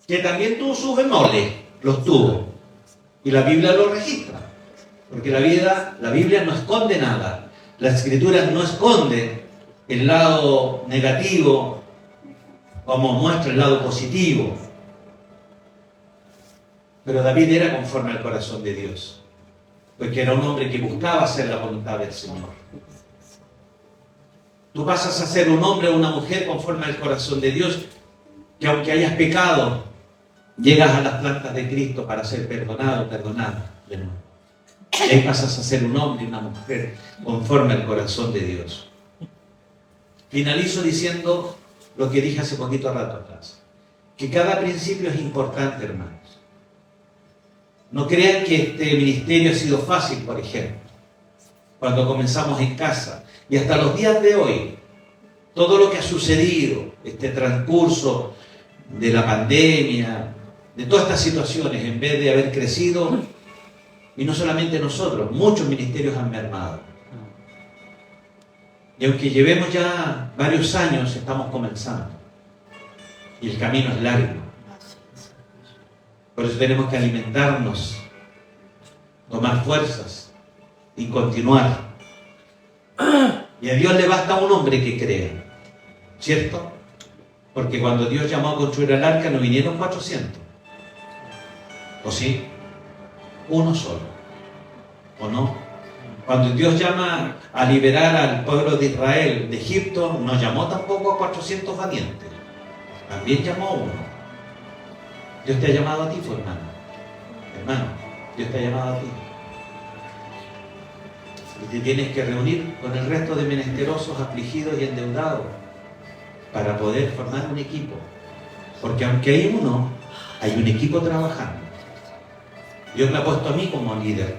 Que también tuvo sus bemoles, los tuvo. Y la Biblia lo registra. Porque la Biblia no esconde nada. La Escritura no esconde el lado negativo como muestra el lado positivo. Pero David era conforme al corazón de Dios. Porque era un hombre que buscaba hacer la voluntad del Señor. Tú pasas a ser un hombre o una mujer conforme al corazón de Dios, que aunque hayas pecado, llegas a las plantas de Cristo para ser perdonado, perdonada de nuevo. Y ahí pasas a ser un hombre y una mujer conforme al corazón de Dios. Finalizo diciendo lo que dije hace poquito rato atrás, que cada principio es importante, hermanos. No crean que este ministerio ha sido fácil, por ejemplo, cuando comenzamos en casa. Y hasta los días de hoy, todo lo que ha sucedido, este transcurso de la pandemia, de todas estas situaciones, en vez de haber crecido, y no solamente nosotros, muchos ministerios han mermado. Y aunque llevemos ya varios años, estamos comenzando. Y el camino es largo. Por eso tenemos que alimentarnos, tomar fuerzas y continuar. Y a Dios le basta un hombre que crea, ¿cierto? Porque cuando Dios llamó a construir el arca no vinieron 400. ¿O sí? Uno solo. ¿O no? Cuando Dios llama a liberar al pueblo de Israel de Egipto, no llamó tampoco a 400 valientes. También llamó a uno. Dios te ha llamado a ti, tu hermano. Hermano, Dios te ha llamado a ti. Y te tienes que reunir con el resto de menesterosos, afligidos y endeudados para poder formar un equipo. Porque aunque hay uno, hay un equipo trabajando. Dios me ha puesto a mí como líder,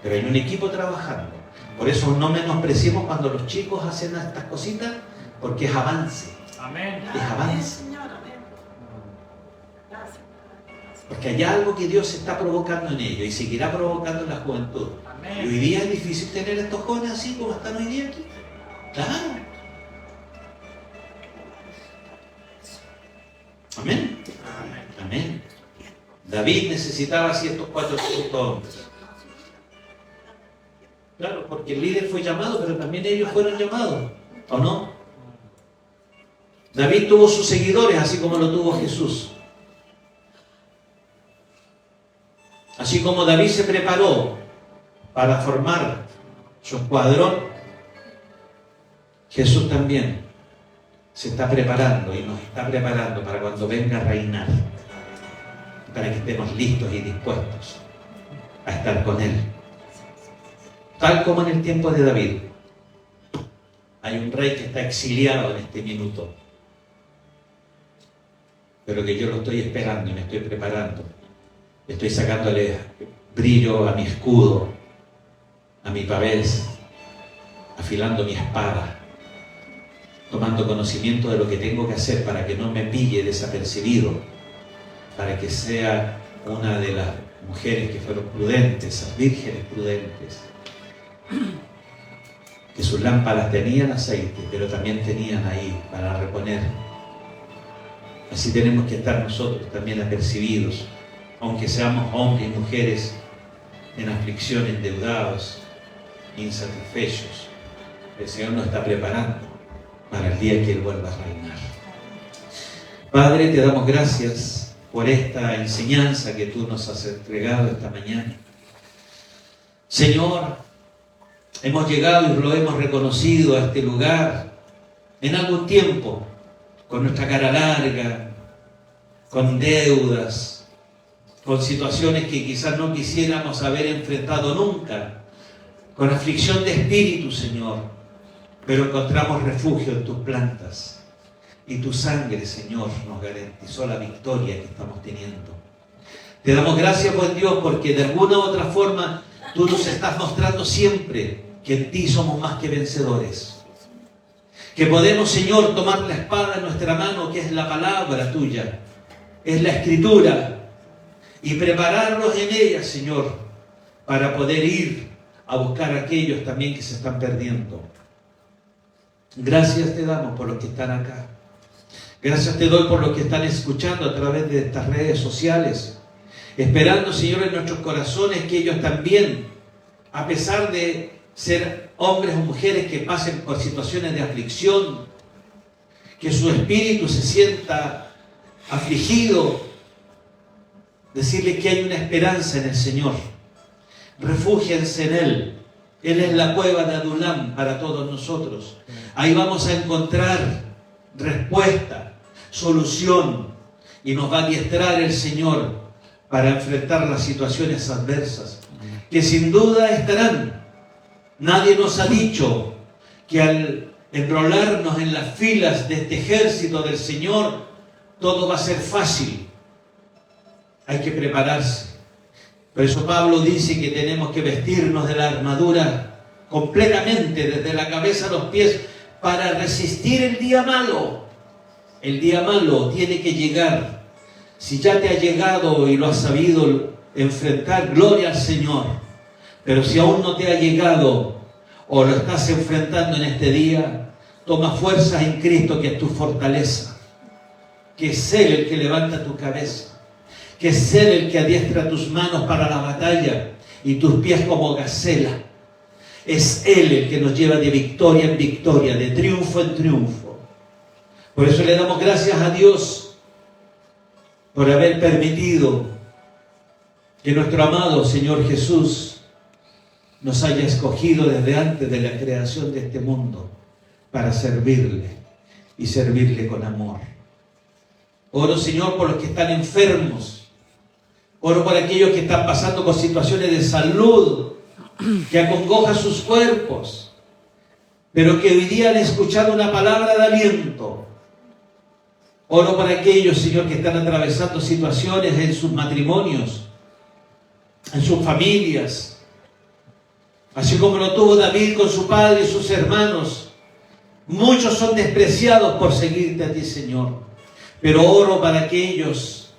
pero hay un equipo trabajando. Por eso no menospreciemos cuando los chicos hacen estas cositas, porque es avance.
Amén.
Es avance. Porque hay algo que Dios está provocando en ellos y seguirá provocando en la juventud.
Amén.
Y hoy día es difícil tener estos jóvenes así como están hoy día aquí. Claro. Amén. Amén. David necesitaba así estos 400 hombres. Claro, porque el líder fue llamado, pero también ellos fueron llamados. ¿O no? David tuvo sus seguidores, así como lo tuvo Jesús. Así como David se preparó para formar su escuadrón, Jesús también se está preparando y nos está preparando para cuando venga a reinar, para que estemos listos y dispuestos a estar con Él. Tal como en el tiempo de David, hay un rey que está exiliado en este minuto, pero que yo lo estoy esperando y me estoy preparando. Estoy sacándole brillo a mi escudo, a mi pavés, afilando mi espada, tomando conocimiento de lo que tengo que hacer para que no me pille desapercibido, para que sea una de las mujeres que fueron prudentes, esas vírgenes prudentes, que sus lámparas tenían aceite, pero también tenían ahí para reponer. Así tenemos que estar nosotros también apercibidos, aunque seamos hombres y mujeres en aflicción, endeudados, insatisfechos. El Señor nos está preparando para el día que Él vuelva a reinar. Padre, te damos gracias por esta enseñanza que tú nos has entregado esta mañana. Señor, hemos llegado y lo hemos reconocido a este lugar en algún tiempo, con nuestra cara larga, con deudas, con situaciones que quizás no quisiéramos haber enfrentado nunca, con aflicción de espíritu, Señor, pero encontramos refugio en tus plantas. Y tu sangre, Señor, nos garantizó la victoria que estamos teniendo. Te damos gracias, buen Dios, porque de alguna u otra forma tú nos estás mostrando siempre que en ti somos más que vencedores. Que podemos, Señor, tomar la espada en nuestra mano, que es la palabra tuya, es la escritura, y prepararnos en ella, Señor, para poder ir a buscar a aquellos también que se están perdiendo. Gracias te damos por los que están acá. Gracias te doy por los que están escuchando a través de estas redes sociales. Esperando, Señor, en nuestros corazones que ellos también, a pesar de ser hombres o mujeres que pasen por situaciones de aflicción, que su espíritu se sienta afligido, decirle que hay una esperanza en el Señor. Refúgiense en Él. Él es la cueva de Adulam para todos nosotros. Ahí vamos a encontrar respuesta, solución, y nos va a adiestrar el Señor para enfrentar las situaciones adversas, que sin duda estarán. Nadie nos ha dicho que al enrolarnos en las filas de este ejército del Señor, todo va a ser fácil. Hay que prepararse. Por eso Pablo dice que tenemos que vestirnos de la armadura completamente, desde la cabeza a los pies, para resistir el día malo. El día malo tiene que llegar. Si ya te ha llegado y lo has sabido enfrentar, gloria al Señor. Pero si aún no te ha llegado o lo estás enfrentando en este día, toma fuerzas en Cristo, que es tu fortaleza, que es Él el que levanta tu cabeza, que es Él el que adiestra tus manos para la batalla y tus pies como gacela. Es Él el que nos lleva de victoria en victoria, de triunfo en triunfo. Por eso le damos gracias a Dios por haber permitido que nuestro amado Señor Jesús nos haya escogido desde antes de la creación de este mundo para servirle y servirle con amor. Oro, Señor, por los que están enfermos. Oro por aquellos que están pasando por situaciones de salud que acongoja sus cuerpos, pero que hoy día han escuchado una palabra de aliento. Oro por aquellos, Señor, que están atravesando situaciones en sus matrimonios, en sus familias, así como lo tuvo David con su padre y sus hermanos. Muchos son despreciados por seguirte a ti, Señor, pero oro para aquellos,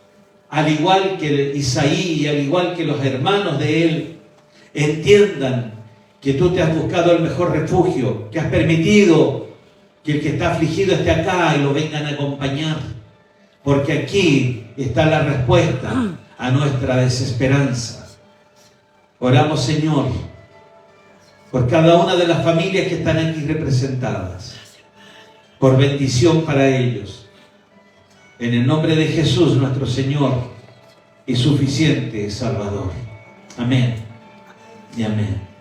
al igual que Isaí y al igual que los hermanos de él, entiendan que tú te has buscado el mejor refugio, que has permitido que el que está afligido esté acá y lo vengan a acompañar, porque aquí está la respuesta a nuestra desesperanza. Oramos, Señor, por cada una de las familias que están aquí representadas, por bendición para ellos, en el nombre de Jesús, nuestro Señor y suficiente Salvador. Amén y amén.